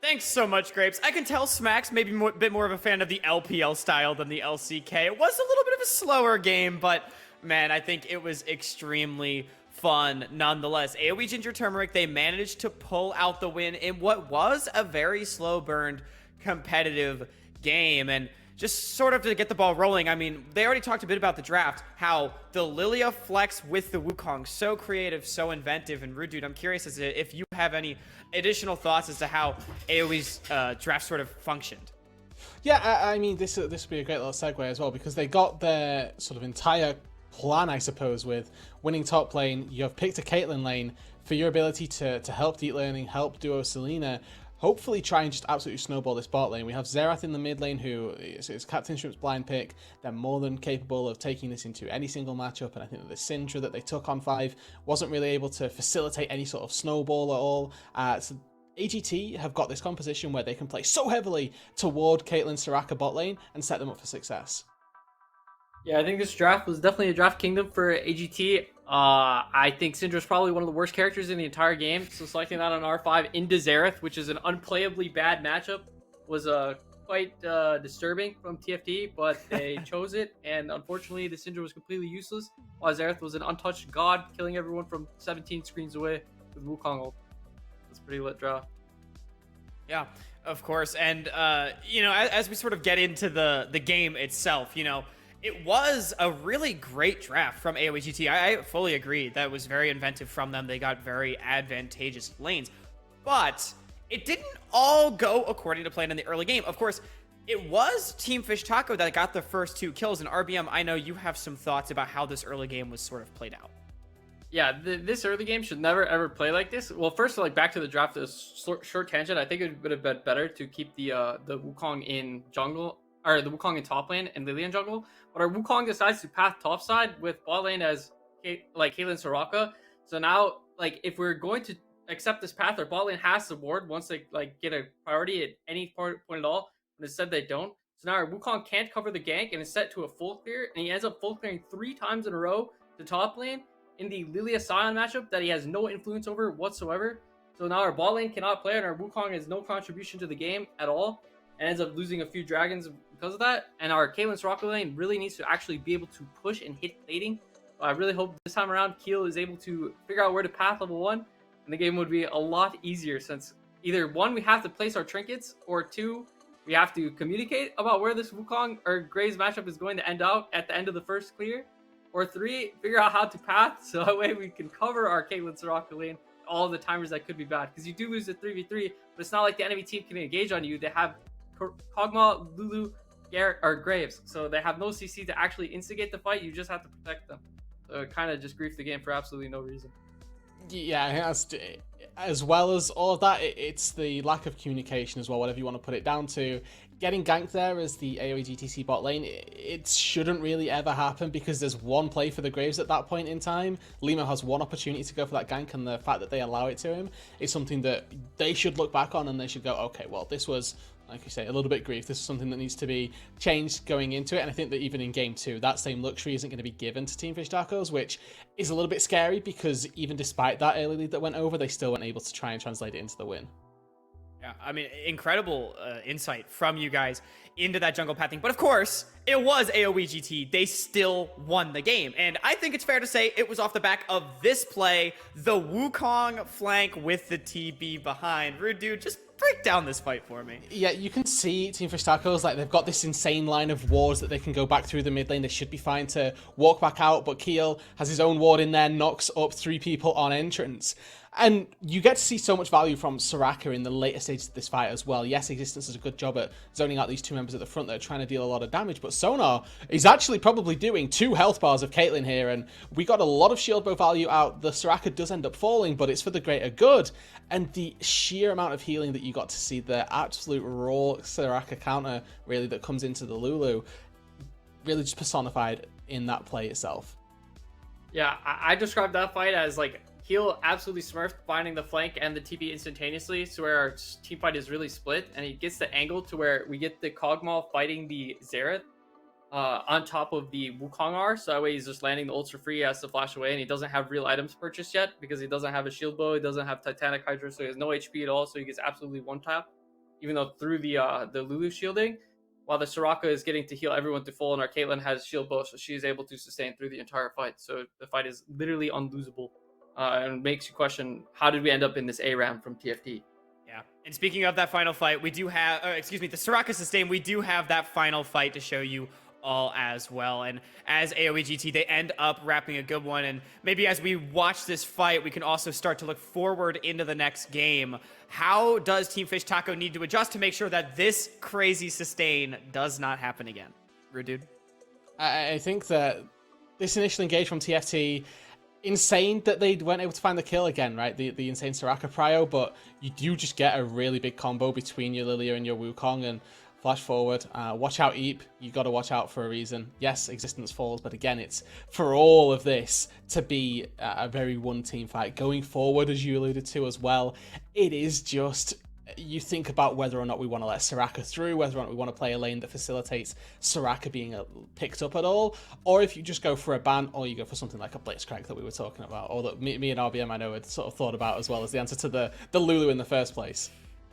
Thanks so much, Grapes. I can tell Smack's maybe a bit more of a fan of the LPL style than the LCK. It was a little bit of a slower game, but man, I think it was extremely fun nonetheless. AOE Ginger Turmeric, they managed to pull out the win in what was a very slow burned competitive game. And just sort of to get the ball rolling, I mean, they already talked a bit about the draft, how the Lilia flex with the Wukong, so creative, so inventive. And Rude Dude, I'm curious as to if you have any additional thoughts as to how AOE's draft sort of functioned. Yeah, I mean, this would be a great little segue as well, because they got their sort of entire plan, I suppose, with winning top lane. You have picked a Caitlyn lane for your ability to help deep laning, help duo Selena, hopefully try and just absolutely snowball this bot lane. We have Xerath in the mid lane, who is Captain Shrimp's blind pick. They're more than capable of taking this into any single matchup, and I think that the Syndra that they took on 5 wasn't really able to facilitate any sort of snowball at all. So AGT have got this composition where they can play so heavily toward Caitlyn's Soraka bot lane and set them up for success. Yeah, I think this draft was definitely a draft kingdom for AGT. I think Syndra's probably one of the worst characters in the entire game, so selecting that on R5 into Xerath, which is an unplayably bad matchup, was quite disturbing from TFT, but they chose it, and unfortunately the Syndra was completely useless, while Xerath was an untouched god, killing everyone from 17 screens away with Wukong ult. It's a pretty lit draft. Yeah, of course. And, you know, as we sort of get into the game itself, you know, it was a really great draft from AOE GT. I fully agree. That was very inventive from them. They got very advantageous lanes. But it didn't all go according to plan in the early game. Of course, it was Team Fish Taco that got the first 2 kills. And RBM, I know you have some thoughts about how this early game was sort of played out. Yeah, this early game should never ever play like this. Well, first, like back to the draft, a short tangent. I think it would have been better to keep the Wukong in jungle, or the Wukong in top lane and Lilian jungle. But our Wukong decides to path top side with bot lane as like Caitlyn Soraka. So now, like, if we're going to accept this path, our bot lane has to ward once they like get a priority at any point at all. But instead they don't. So now our Wukong can't cover the gank and is set to a full clear, and he ends up full clearing 3 times in a row to top lane in the Lilia Sion matchup that he has no influence over whatsoever. So now our bot lane cannot play, and our Wukong has no contribution to the game at all, and ends up losing a few dragons because of that. And our Caitlyn Soraka lane really needs to actually be able to push and hit plating. I really hope this time around Keel is able to figure out where to path level 1, and the game would be a lot easier, since either 1, we have to place our trinkets, or 2, we have to communicate about where this Wukong or Graves matchup is going to end out at the end of the first clear, or 3, figure out how to path so that way we can cover our Caitlyn Soraka lane, all the timers that could be bad. Because you do lose the 3v3, but it's not like the enemy team can engage on you. They have Kog'Maw, Lulu, Garrett, or Graves, so they have no CC to actually instigate the fight. You just have to protect them. So it kind of just griefed the game for absolutely no reason. Yeah, I think that's, as well as all of that, it's the lack of communication as well, whatever you want to put it down to. Getting ganked there as the AOE GTC bot lane, it shouldn't really ever happen, because there's one play for the Graves at that point in time. Limo has one opportunity to go for that gank, and the fact that they allow it to him is something that they should look back on, and they should go, okay, well, this was, like you say, a little bit grief. This is something that needs to be changed going into it, and I think that even in Game 2, that same luxury isn't going to be given to Team Fish Tacos, which is a little bit scary, because even despite that early lead that went over, they still weren't able to try and translate it into the win. Yeah, I mean, incredible insight from you guys into that jungle pathing. But of course, it was AOE GT. They still won the game. And I think it's fair to say it was off the back of this play, the Wukong flank with the TB behind. Rude Dude, just break down this fight for me. Yeah, you can see Team Fish Tacos, like, they've got this insane line of wards that they can go back through the mid lane. They should be fine to walk back out, but Keel has his own ward in there, knocks up 3 people on entrance. And you get to see so much value from Soraka in the later stages of this fight as well. Yes, Existence does a good job at zoning out these 2 members at the front that are trying to deal a lot of damage, but Sonar is actually probably doing 2 health bars of Caitlyn here, and we got a lot of shield bow value out. The Soraka does end up falling, but it's for the greater good. And the sheer amount of healing that you got to see, the absolute raw Soraka counter, really, that comes into the Lulu, really just personified in that play itself. Yeah, I described that fight as, like, Keel absolutely smurfed finding the flank and the TP instantaneously, so where our team fight is really split, and he gets the angle to where we get the Kog'Maw fighting the Xerath on top of the Wukong R, so that way he's just landing the ults for free. He has to flash away, and he doesn't have real items purchased yet, because he doesn't have a shield bow, he doesn't have Titanic Hydra, so he has no HP at all, so he gets absolutely one tap. even though through the Lulu shielding, while the Soraka is getting to heal everyone to full, and our Caitlyn has shield bow, so she is able to sustain through the entire fight. So the fight is literally unlosable, and makes you question, how did we end up in this ARAM from TFT? Yeah. And speaking of that final fight, we do have, excuse me, the Soraka sustain, we do have that final fight to show you all as well. And as AOE GT, they end up wrapping a good one. And maybe as we watch this fight, we can also start to look forward into the next game. How does Team Fish Taco need to adjust to make sure that this crazy sustain does not happen again? Rude dude. I think that this initial engage from TFT, insane that they weren't able to find the kill again, right? The insane Soraka prio, but you do just get a really big combo between your Lilia and your Wukong, and flash forward. Watch out, Eep. You got to watch out for a reason. Yes, existence falls, but again, it's for all of this to be a very one-team fight. Going forward, as you alluded to as well, it is just, you think about whether or not we want to let Soraka through, whether or not we want to play a lane that facilitates Soraka being picked up at all, or if you just go for a ban, or you go for something like a Blitzcrank that we were talking about, or that me and RBM I know had sort of thought about as well as the answer to the Lulu in the first place.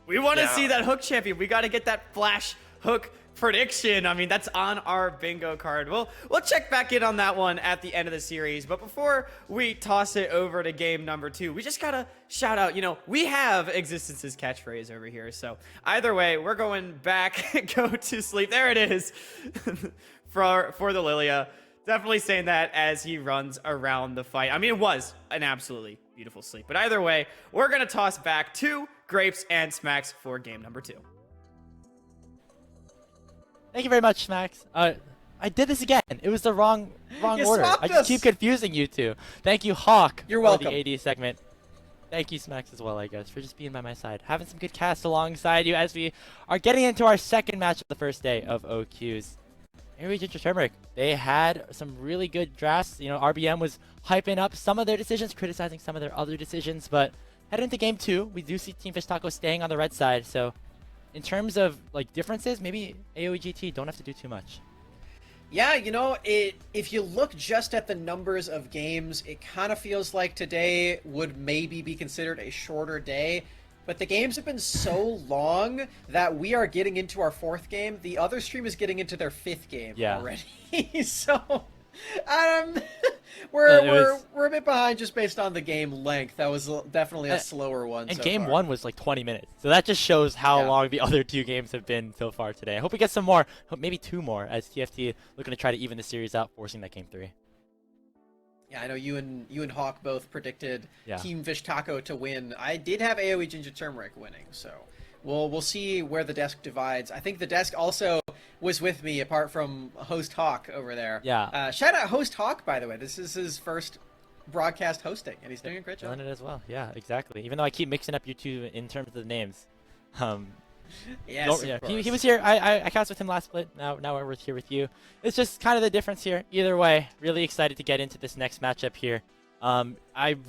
We want to see that hook champion. We got to get that flash hook prediction. I mean, that's on our bingo card. We'll check back in on that one at the end of the series. But before we toss it over to game number 2, we just got to shout out, we have Existence's catchphrase over here. So either way, we're going back, go to sleep. There it is for the Lilia. Definitely saying that as he runs around the fight. I mean, it was an absolutely beautiful sleep. But either way, we're going to toss back to Grapes and Smacks for game number 2. Thank you very much, Smacks. I did this again. It was the wrong order. I just keep confusing you two. Thank you, Hawk. You're welcome. For the AD segment. Thank you, Smacks, as well, I guess, for just being by my side. Having some good cast alongside you as we are getting into our second match of the first day of OQs. AOE Ginger Turmeric, they had some really good drafts. RBM was hyping up some of their decisions, criticizing some of their other decisions, but heading into game 2, we do see Team Fish Taco staying on the red side, so in terms of differences, maybe AOE GT don't have to do too much. Yeah, if you look just at the numbers of games, it kind of feels like today would maybe be considered a shorter day. But the games have been so long that we are getting into our 4th game. The other stream is getting into their 5th game already. So we're a bit behind just based on the game length. That was definitely a slower one. And so game far. 1 was like 20 minutes. So that just shows how long the other 2 games have been so far today. I hope we get some more, maybe 2 more, as TFT looking to try to even the series out, forcing that game 3. Yeah, I know you and Hawk both predicted Team Fish Taco to win. I did have AOE Ginger Turmeric winning, so we'll see where the desk divides. I think the desk also was with me, apart from Host Hawk over there. Yeah. Shout out Host Hawk, by the way. This is his first broadcast hosting, and he's doing a great job. Doing it as well. Yeah, exactly. Even though I keep mixing up you two in terms of the names. Yes, he was here. I cast with him last split. Now we're here with you. It's just kind of the difference here. Either way, really excited to get into this next matchup here. I'm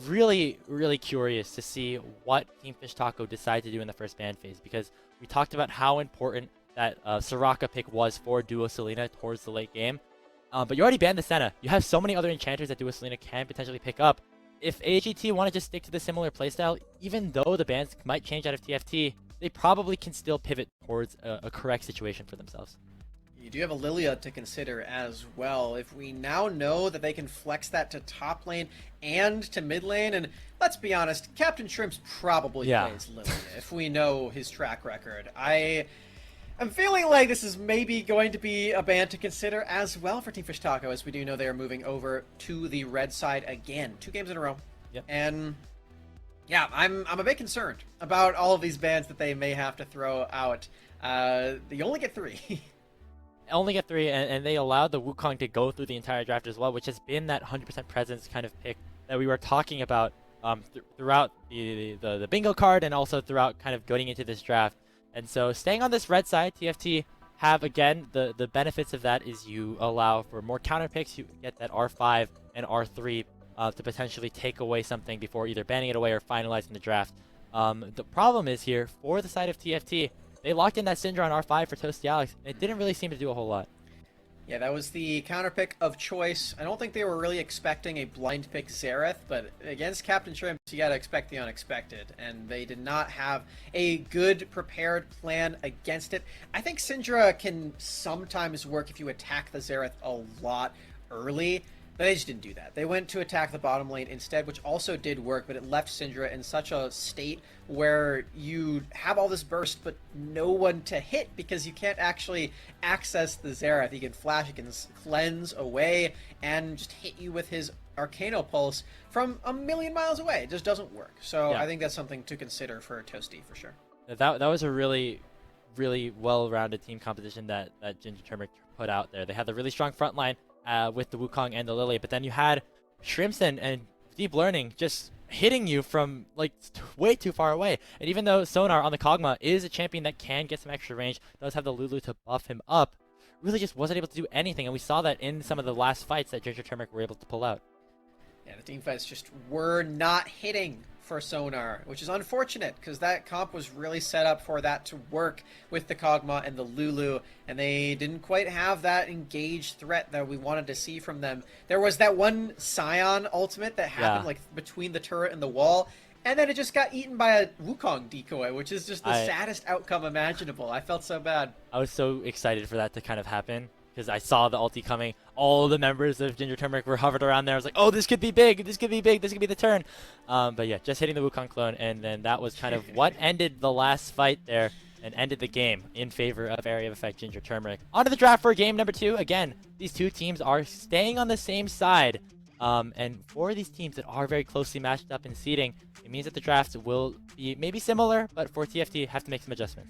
really curious to see what Team Fish Taco decide to do in the first ban phase, because we talked about how important that Soraka pick was for Duo Selena towards the late game. But you already banned the Senna. You have so many other enchanters that Duo Selena can potentially pick up. If AGT want to just stick to the similar playstyle, even though the bans might change out of TFT, they probably can still pivot towards a correct situation for themselves. You do have a Lilia to consider as well. If we now know that they can flex that to top lane and to mid lane, and let's be honest, Captain Shrimps probably plays Lilia if we know his track record. I'm feeling like this is maybe going to be a ban to consider as well for Team Fish Taco, as we do know they are moving over to the red side again. 2 games in a row. Yep. And yeah, I'm a bit concerned about all of these bans that they may have to throw out. You only get 3. Only get 3, and they allowed the Wukong to go through the entire draft as well, which has been that 100% presence kind of pick that we were talking about throughout the bingo card, and also throughout kind of going into this draft. And so staying on this red side, TFT have, again, the benefits of that is you allow for more counter picks. You get that R5 and R3 to potentially take away something before either banning it away or finalizing the draft. The problem is here, for the side of TFT, they locked in that Syndra on R5 for Toasty Alex, and it didn't really seem to do a whole lot. Yeah, that was the counter pick of choice. I don't think they were really expecting a blind pick Xerath, but against Captain Shrimps, you gotta expect the unexpected, and they did not have a good prepared plan against it. I think Syndra can sometimes work if you attack the Xerath a lot early, but they just didn't do that. They went to attack the bottom lane instead, which also did work, but it left Syndra in such a state where you have all this burst, but no one to hit because you can't actually access the Xerath. He can flash, he can cleanse away, and just hit you with his Arcano Pulse from a million miles away. It just doesn't work. So Yeah. I think that's something to consider for Toasty for sure. That was a really well-rounded team composition that Ginger Turmeric put out there. They had the really strong front line with the Wukong and the Lily, but then you had Shrimps and Deep Learning just hitting you from like way too far away. And even though Sonar on the Kog'Maw is a champion that can get some extra range, does have the Lulu to buff him up, really just wasn't able to do anything. And we saw that in some of the last fights that Ginger Turmeric were able to pull out. Yeah, the team fights just were not hitting for Sonar, which is unfortunate because that comp was really set up for that to work with the Kog'Maw and the Lulu, and they didn't quite have that engaged threat that we wanted to see from them. There was that one Scion ultimate that happened like between the turret and the wall, and then it just got eaten by a Wukong decoy, which is just the saddest outcome imaginable. I felt so bad. I was so excited for that to kind of happen, because I saw the ulti coming. All the members of Ginger Turmeric were hovered around there. I was like, oh, this could be big. This could be big. This could be the turn. But yeah, just hitting the Wukong clone. And then that was kind of what ended the last fight there and ended the game in favor of Area of Effect Ginger Turmeric. On to the draft for game number 2. Again, these two teams are staying on the same side. And for these teams that are very closely matched up in seeding, it means that the drafts will be maybe similar, but for TFT, have to make some adjustments.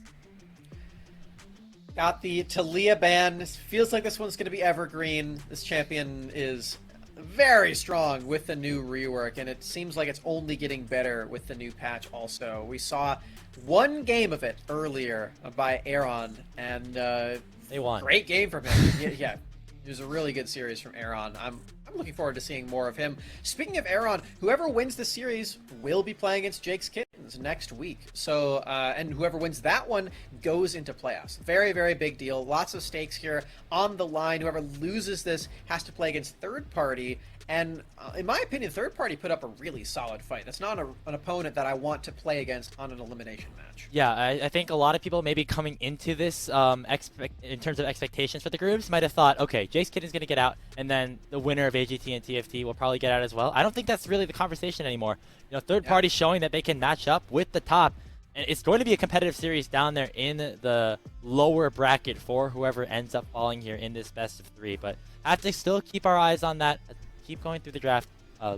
Got the Talia ban. This feels like this one's going to be evergreen. This champion is very strong with the new rework, and it seems like it's only getting better with the new patch also. We saw one game of it earlier by Aaron, and they won. Great game from him. Yeah, it was a really good series from Aaron. I'm looking forward to seeing more of him. Speaking of Aaron, whoever wins the series will be playing against Jake's Kittens next week. So, and whoever wins that one goes into playoffs. Very, very big deal. Lots of stakes here on the line. Whoever loses this has to play against third party. And in my opinion, third party put up a really solid fight. That's not an opponent that I want to play against on an elimination match. Yeah, I think a lot of people maybe coming into this in terms of expectations for the groups might have thought, okay, Jake's Kitten's going to get out, and then the winner of AGT and TFT will probably get out as well. I don't think that's really the conversation anymore. You know, third party showing that they can match up with the top. And it's going to be a competitive series down there in the lower bracket for whoever ends up falling here in this best of 3. But have to still keep our eyes on that. Keep going through the draft.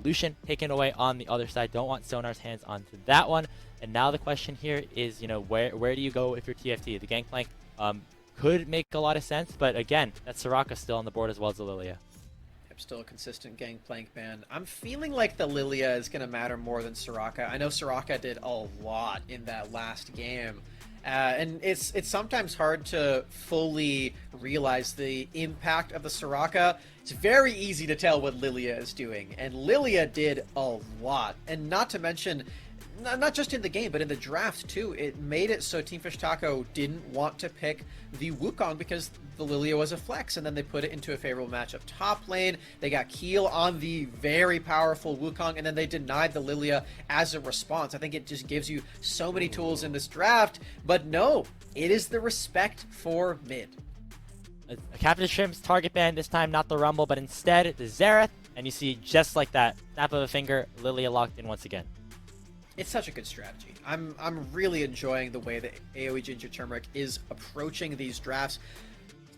Lucian taken away on the other side. Don't want Sonar's hands onto that one. And now the question here is, you know, where do you go if you're TFT? The Gangplank could make a lot of sense, but again, that's Soraka still on the board as well as the Lilia. Still a consistent Gangplank ban. I'm feeling like the Lilia is going to matter more than Soraka. I know Soraka did a lot in that last game. And it's sometimes hard to fully realize the impact of the Soraka. It's very easy to tell what Lilia is doing, and Lilia did a lot. And not to mention, not just in the game, but in the draft too, it made it so Team Fish Taco didn't want to pick the Wukong because the Lilia was a flex, and then they put it into a favorable matchup top lane. They got Keel on the very powerful Wukong, and then they denied the Lilia as a response. I think it just gives you so many tools in this draft, but no, it is the respect for mid. A Captain Shrimp's target ban, this time not the Rumble, but instead the Xerath, and you see just like that, snap of a finger, Lilia locked in once again. It's such a good strategy. I'm really enjoying the way that AOE Ginger Turmeric is approaching these drafts.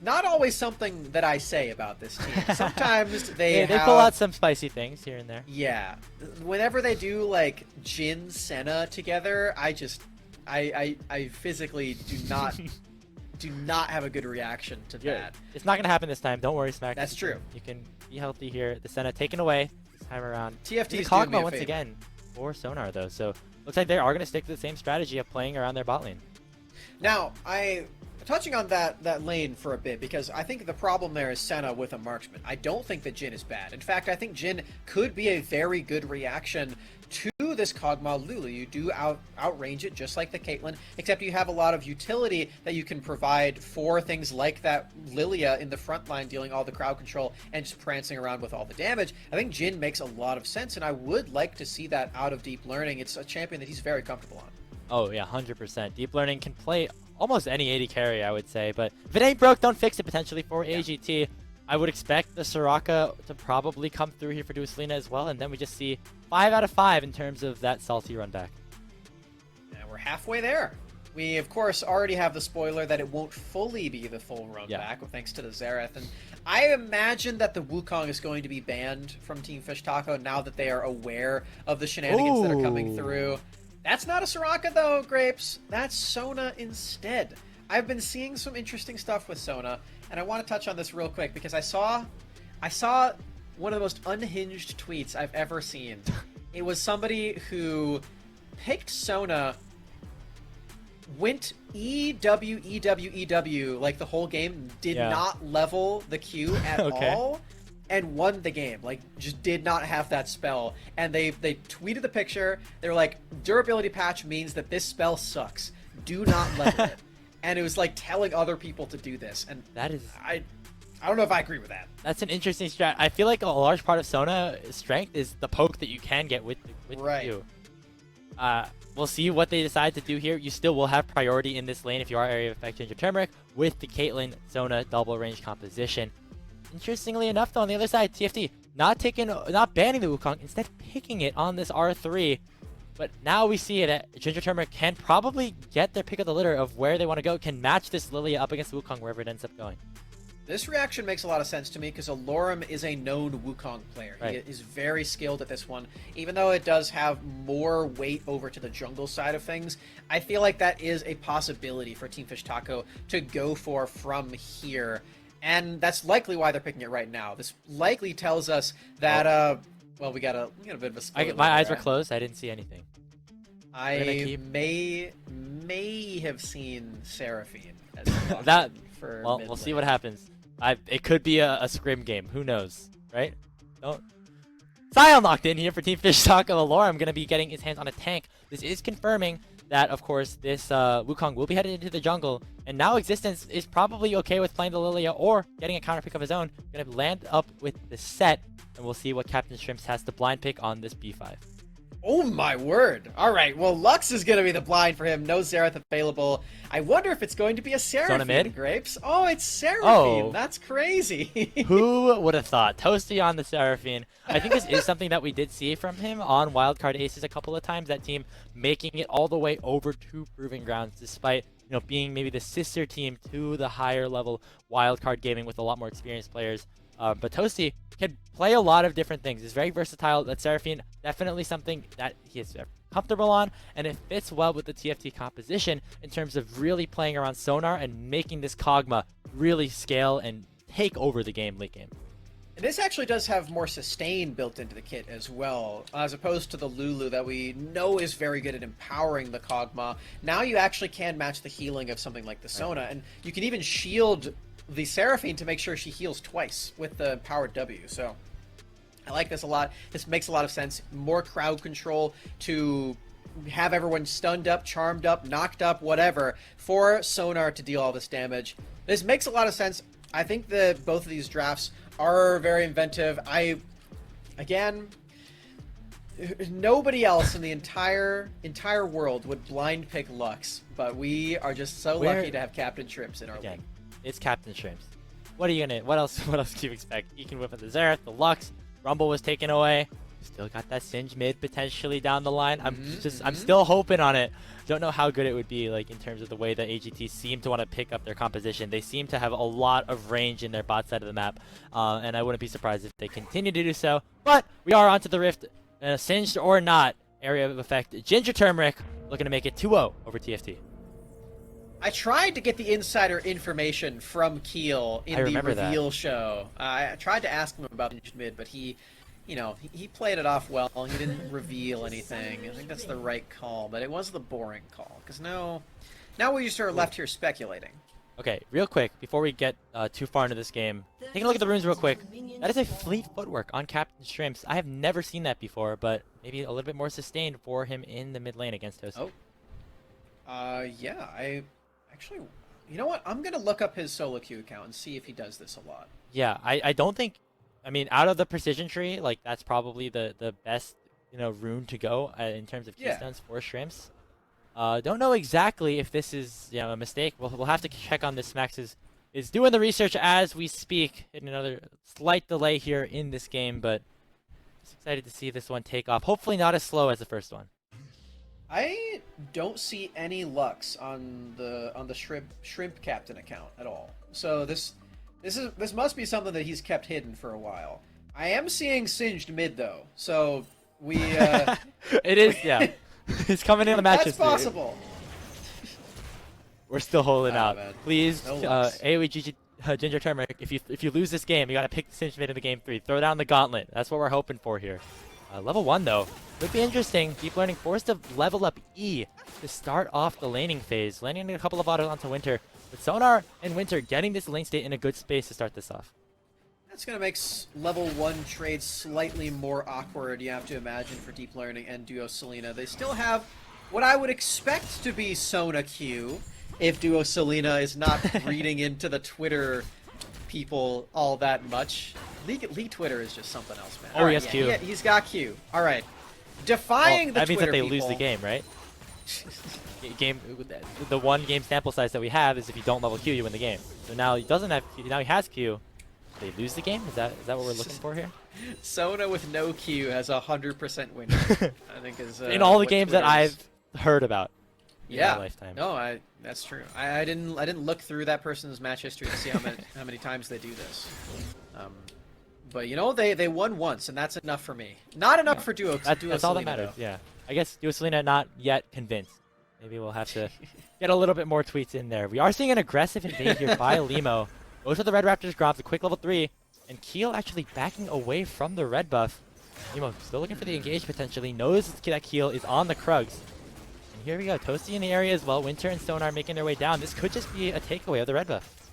Not always something that I say about this team. Sometimes they pull out some spicy things here and there. Yeah. Whenever they do like Jin Senna together, I physically do not have a good reaction to that. It's not going to happen this time. Don't worry, Smack. That's true. You can be healthy here. The Senna taken away this time around. TFT's doing doing me a once favor. again for Sonar though. So looks like they are going to stick to the same strategy of playing around their bot lane. Now, touching on that lane for a bit, because I think the problem there is Senna with a marksman. I don't think that Jin is bad. In fact, I think Jin could be a very good reaction to do this Kog'Maw Lulu. You do outrange it just like the Caitlyn, except you have a lot of utility that you can provide for things like that Lilia in the front line dealing all the crowd control and just prancing around with all the damage. I think Jhin makes a lot of sense, and I would like to see that out of Deep Learning. It's a champion that he's very comfortable on. Oh yeah, 100%. Deep Learning can play almost any AD carry, I would say, but if it ain't broke, don't fix it potentially for AGT. I would expect the Soraka to probably come through here for Duoselina as well, and then we just see 5 out of 5 in terms of that salty run back. And we're halfway there. We, of course, already have the spoiler that it won't fully be the full run back, thanks to the Xerath. And I imagine that the Wukong is going to be banned from Team Fish Taco now that they are aware of the shenanigans that are coming through. That's not a Soraka, though, Grapes. That's Sona instead. I've been seeing some interesting stuff with Sona, and I want to touch on this real quick because I saw one of the most unhinged tweets I've ever seen. It was somebody who picked Sona, went EW like the whole game, did not level the Q at all, and won the game. Like, just did not have that spell. And they tweeted the picture. They were like, durability patch means that this spell sucks. Do not level it. And it was like telling other people to do this. And that is... I don't know if I agree with that. That's an interesting strat. I feel like a large part of Sona's strength is the poke that you can get with the Q. We'll see what they decide to do here. You still will have priority in this lane if you are Area of Effect Ginger Turmeric with the Caitlyn Sona double range composition. Interestingly enough, though, on the other side, TFT not banning the Wukong, instead picking it on this R3. But now we see it that Ginger Turmeric can probably get their pick of the litter of where they want to go, can match this Lilia up against Wukong wherever it ends up going. This reaction makes a lot of sense to me because Alorum is a known Wukong player. He is very skilled at this one. Even though it does have more weight over to the jungle side of things, I feel like that is a possibility for Team Fish Taco to go for from here. And that's likely why they're picking it right now. This likely tells us that, well, we got a bit of a spoiler. My eyes were closed. I didn't see anything. I may have seen Seraphine as well, we'll see what happens. It could be a scrim game. Who knows, right? Don't. Sion locked in here for Team Fish Taco. Alorum going to be getting his hands on a tank. This is confirming that, of course, this Wukong will be headed into the jungle. And now Existence is probably okay with playing the Lilia or getting a counter pick of his own. Going to land up with the set. And we'll see what Captain Shrimps has to blind pick on this B5. Oh my word. Alright, well, Lux is going to be the blind for him. No Xerath available. I wonder if it's going to be a Seraphine, mid? Grapes. Oh, it's Seraphine. That's crazy. Who would have thought? Toasty on the Seraphine. I think this is something that we did see from him on Wildcard Aces a couple of times. That team making it all the way over to Proving Grounds, despite being maybe the sister team to the higher level Wildcard Gaming with a lot more experienced players. But Toasty can play a lot of different things. He's very versatile. That Seraphine, definitely something that he is comfortable on, and it fits well with the TFT composition in terms of really playing around Sonar and making this Kog'Maw really scale and take over the game late game. And this actually does have more sustain built into the kit as well, as opposed to the Lulu that we know is very good at empowering the Kog'Maw. Now you actually can match the healing of something like the Sona, and you can even shield the Seraphine to make sure she heals twice with the powered W. So I like this a lot. This makes a lot of sense. More crowd control to have everyone stunned up, charmed up, knocked up, whatever, for Sonar to deal all this damage. This makes a lot of sense. I think that both of these drafts are very inventive. Again, nobody else in the entire world would blind pick Lux, but we are just so lucky to have Captain Shrimps in our league. It's Captain Shrimps. What else do you expect? You can whip at the Xerath, the Lux, Rumble was taken away. Still got that Singe mid potentially down the line. I'm still hoping on it. Don't know how good it would be, like, in terms of the way that AGT seem to want to pick up their composition. They seem to have a lot of range in their bot side of the map, and I wouldn't be surprised if they continue to do so. But we are onto the Rift, Singed or not, area of effect. Ginger Turmeric looking to make it 2-0 over TFT. I tried to get the insider information from Keel in the reveal show. I tried to ask him about mid, but he played it off well. He didn't reveal anything. I think that's the right call, but it was the boring call. Because now we just are left here speculating. Okay, real quick, before we get too far into this game, taking a look at the runes real quick. That is a fleet footwork on Captain Shrimps. I have never seen that before, but maybe a little bit more sustained for him in the mid lane against Toasty. Yeah, I actually, you know what? I'm gonna look up his solo queue account and see if he does this a lot. Yeah, I don't think, I mean, out of the precision tree, like, that's probably the best, rune to go in terms of keystones for Shrimps. Don't know exactly if this is, a mistake. We'll have to check on this. Max is doing the research as we speak. In another slight delay here in this game, but just excited to see this one take off. Hopefully not as slow as the first one. I don't see any Lux on the shrimp captain account at all. So this must be something that he's kept hidden for a while. I am seeing Singed mid though, so we. It is, yeah. He's coming in the match. That's possible. We're still holding out. Man. Please, No AOE Ginger Turmeric. If you lose this game, you gotta pick the Singed mid in the game 3. Throw down the gauntlet. That's what we're hoping for here. Level 1 though could be interesting. Deep Learning forced to level up E to start off the laning phase, landing a couple of autos onto Winter. With Sonar and Winter getting this lane state in a good space to start this off. That's going to make level 1 trades slightly more awkward, you have to imagine, for Deep Learning and Duo Selena. They still have what I would expect to be Sona Q if Duo Selena is not reading into the Twitter people all that much. League Twitter is just something else, man. Oh, he has Q. He's got Q. All right. Defying the that means Twitter that they people. lose the game, right? The one game sample size that we have is if you don't level Q, you win the game. So now he doesn't have Q. Now he has Q. They lose the game? Is that what we're looking for here? Sona with no Q has 100% win rate, I think is in all the what games that Twitter's- I've heard about. In Yeah. my lifetime. No, that's true. I didn't look through that person's match history to see how many times they do this. But they won once, and that's enough for me. Not enough for Duo. That's all that matters. Though. Yeah. I guess Duo Selena not yet convinced. Maybe we'll have to get a little bit more tweets in there. We are seeing an aggressive invade here by Limo. Goes for the Red Raptors grabs a quick level 3, and Keel actually backing away from the red buff. Limo still looking for the engage potentially, knows that Keel is on the Krugs. And here we go, Toasty in the area as well. Winter and Sonar making their way down. This could just be a takeaway of the red buff.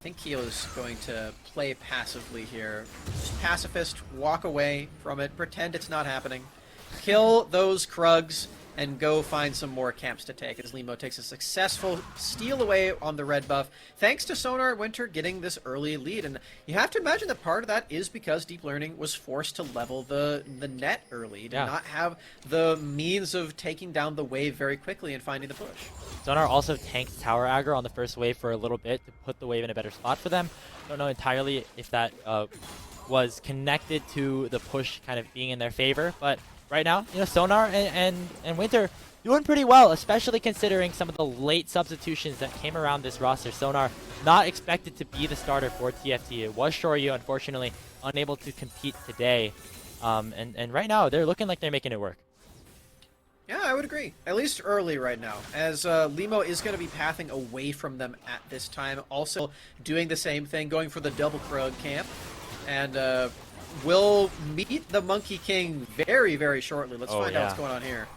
I think Keel is going to play passively here. Just pacifist, walk away from it, pretend it's not happening. Kill those Krugs, and go find some more camps to take as Limo takes a successful steal away on the red buff, thanks to Sonar Winter getting this early lead. And you have to imagine that part of that is because Deep Learning was forced to level the net early, to not have the means of taking down the wave very quickly and finding the push. Sonar also tanked tower aggro on the first wave for a little bit to put the wave in a better spot for them. Don't know entirely if that was connected to the push kind of being in their favor, but right now, Sonar and Winter doing pretty well, especially considering some of the late substitutions that came around this roster. Sonar not expected to be the starter for TFT. It was Shoryu, unfortunately, unable to compete today. And right now, they're looking like they're making it work. Yeah, I would agree. At least early right now, as Limo is going to be pathing away from them at this time. Also doing the same thing, going for the double Krug camp. And we'll meet the Monkey King very, very shortly. Let's find out what's going on here.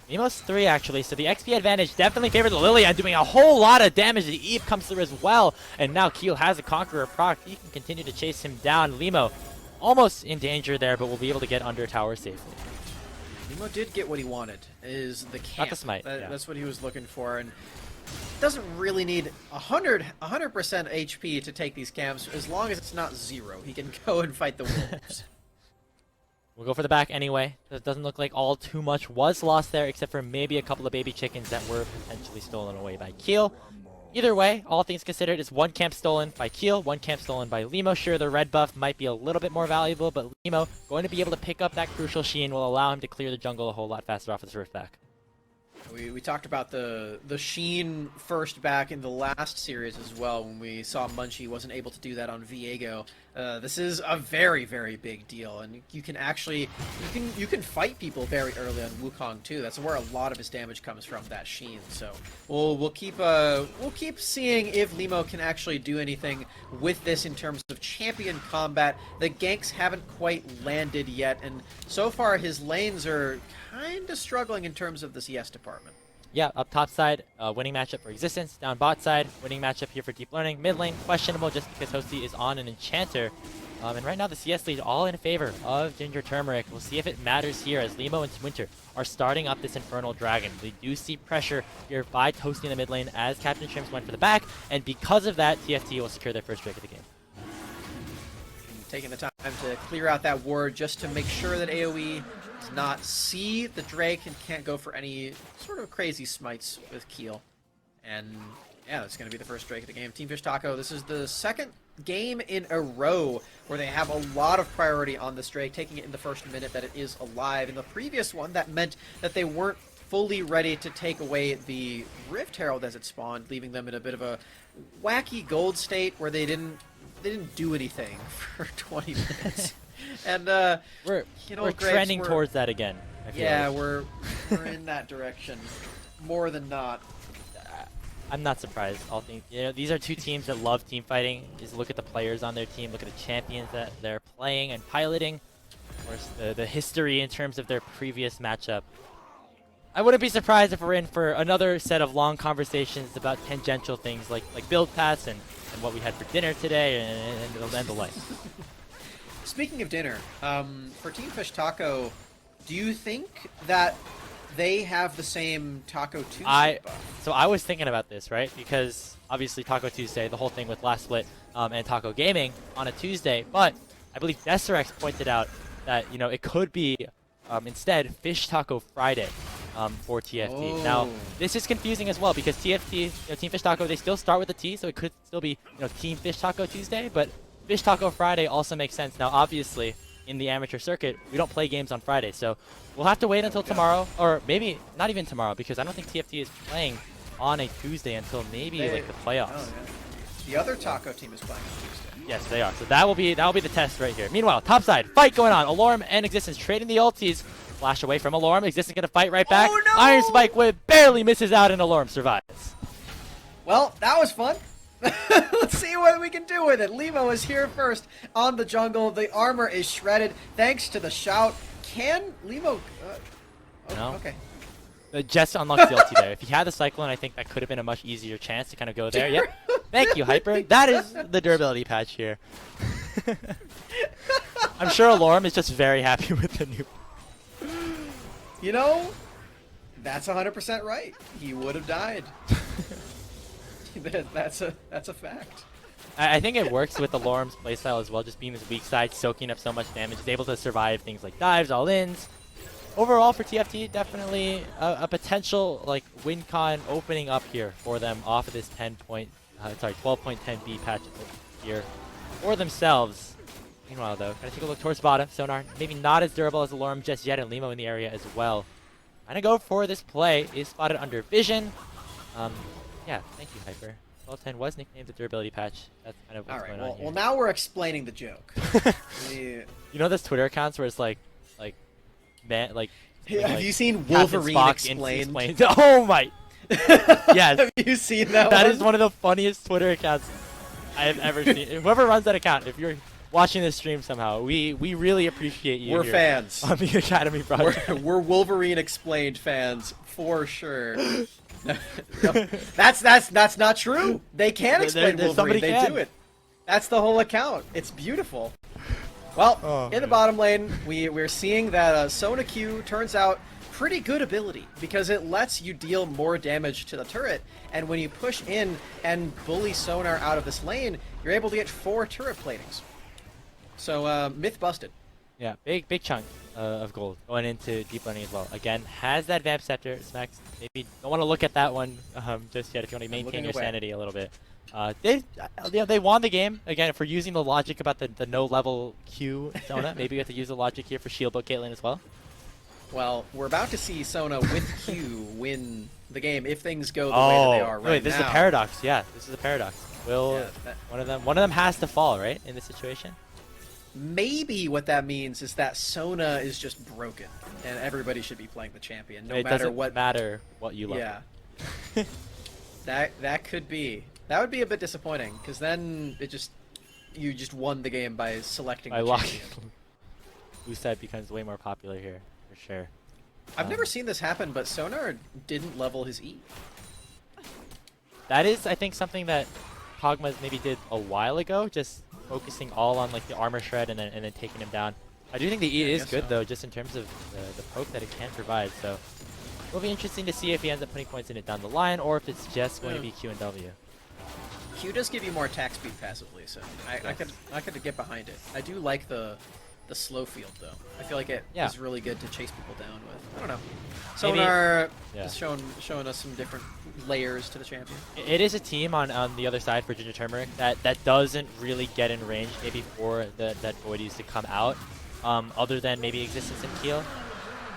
Limo's 3, actually, so the XP advantage definitely favored the Lilian, doing a whole lot of damage. The Eve comes through as well, and now Keel has a Conqueror proc. He can continue to chase him down. Limo almost in danger there, but will be able to get under tower safely. Limo did get what he wanted, is the camp. Not the smite, That's what he was looking for, and doesn't really need 100% HP to take these camps, as long as it's not 0. He can go and fight the wolves. We'll go for the back anyway. It doesn't look like all too much was lost there, except for maybe a couple of baby chickens that were potentially stolen away by Keel. Either way, all things considered, it's 1 camp stolen by Keel, 1 camp stolen by Limo. Sure, the red buff might be a little bit more valuable, but Limo going to be able to pick up that crucial Sheen will allow him to clear the jungle a whole lot faster off his first back. We talked about the Sheen first back in the last series as well, when we saw Munchie wasn't able to do that on Viego. This is a very, very big deal, and you can actually you can fight people very early on Wukong too. That's where a lot of his damage comes from, that Sheen. So we'll keep seeing if Limo can actually do anything with this in terms of champion combat. The ganks haven't quite landed yet, and so far his lanes are kind of struggling in terms of the CS department. yeah, up top side, winning matchup for Existence. Down bot side, winning matchup here for Deep Learning. Mid lane, questionable just because Hosty is on an Enchanter. And right now the CS lead all in favor of Ginger Turmeric. We'll see if it matters here as Limo and Winter are starting up this Infernal Dragon. We do see pressure here by Toasty in the mid lane as Captain Shrimps went for the back, and because of that, TFT will secure their first Drake of the game. Taking the time to clear out that ward just to make sure that AOE does not see the Drake and can't go for any sort of crazy smites with Keel. And yeah, that's going to be the first Drake of the game. Team Fish Taco, this is the second game in a row where they have a lot of priority on this Drake, taking it in the first minute that it is alive. In the previous one, that meant that they weren't fully ready to take away the Rift Herald as it spawned, leaving them in a bit of a wacky gold state where they didn't do anything for 20 minutes. And we're Grapes, trending towards that again. I feel yeah, like. we're in that direction more than not. I'm not surprised. These are two teams that love team fighting. Just look at the players on their team, look at the champions that they're playing and piloting. Of course, the history in terms of their previous matchup. I wouldn't be surprised if we're in for another set of long conversations about tangential things like build paths and what we had for dinner today and the like. Speaking of dinner, for Team Fish Taco, do you think that they have the same Taco Tuesday buff? So I was thinking about this, right? Because obviously Taco Tuesday, the whole thing with Last Split and Taco Gaming on a Tuesday, but I believe Deserex pointed out that it could be instead Fish Taco Friday for TFT. Oh. Now this is confusing as well because TFT, Team Fish Taco, they still start with a T, so it could still be Team Fish Taco Tuesday, but Fish Taco Friday also makes sense. Now obviously in the amateur circuit, we don't play games on Friday, so we'll have to wait until tomorrow, or maybe not even tomorrow, because I don't think TFT is playing on a Tuesday until maybe like the playoffs. Oh, yeah. The other Taco team is playing on Tuesday. Yes, they are. So that will be the test right here. Meanwhile, topside fight going on. Alorm and Existence trading the ultis. Flash away from Alorm. Existence gonna fight right back. Oh, no! Iron Spike Whip barely misses out, and Alorm survives. Well, that was fun. Let's see what we can do with it. Limo is here first on the jungle. The armor is shredded thanks to the shout. Can Limo... No. Okay. Just unlocks the ulti there. If he had the Cyclone, I think that could have been a much easier chance to kind of go there. Yep. Thank you, Hyper. That is the durability patch here. I'm sure Alorm is just very happy with the new... That's 100% right. He would have died. That's a fact. I think it works with Alorm's playstyle as well, just being this weak side, soaking up so much damage. He's able to survive things like dives, all-ins. Overall for TFT, definitely a potential win con opening up here for them off of this 12.10B patch here for themselves. Meanwhile though, gonna take a look towards bottom. Sonar maybe not as durable as Alorm just yet, and Limo in the area as well. Gonna go for this play, is spotted under vision. Yeah, thank you, Hyper. 1210 was nicknamed the durability patch. That's kind of what's going on here. Well, now we're explaining the joke. You know those Twitter accounts where it's Have you seen Captain Wolverine Spock explained? Oh my! Yes. Have you seen that That one? is one of the funniest Twitter accounts I have ever seen. Whoever runs that account, if you're watching this stream somehow, we really appreciate you. We're here fans. on the Academy project. We're Wolverine explained fans for sure. No, that's not true. They can explain Wolverine. They do it. That's the whole account. It's beautiful. Well, in the bottom lane, we're seeing that Sona Q turns out pretty good ability because it lets you deal more damage to the turret, and when you push in and bully Sonar out of this lane, you're able to get 4 turret platings. So myth busted. Yeah, big chunk of gold going into deep learning as well. Again, has that Vamp Scepter. Smacks, maybe don't want to look at that one just yet if you want to maintain your sanity a little bit. They won the game again for using the logic about the no level Q Sona. Maybe we have to use the logic here for shield boat Caitlyn as well. Well, we're about to see Sona with Q win the game if things go the way that they are right now. Wait, this is a paradox. Yeah, this is a paradox. One of them has to fall, right, in this situation? Maybe what that means is that Sona is just broken, and everybody should be playing the champion, no it matter doesn't what. matter what you love. Yeah. that could be. That would be a bit disappointing, because then you just won the game by selecting the champion. Lucid becomes way more popular here, for sure. I've never seen this happen, but Sonar didn't level his E. That is, I think, something that Kog'Maw maybe did a while ago, just focusing all on like the armor shred and then taking him down. I do think the E is good though, just in terms of the poke that it can provide. So it'll be interesting to see if he ends up putting points in it down the line, or if it's just going to be Q and W. Q does give you more attack speed passively, so I could get behind it. I do like the slow field though. I feel like it is really good to chase people down with. I don't know. Sonar is showing us some different layers to the champion. It is a team on the other side for Ginger Turmeric that doesn't really get in range maybe for that Voidies to come out, other than maybe Existence and Keel.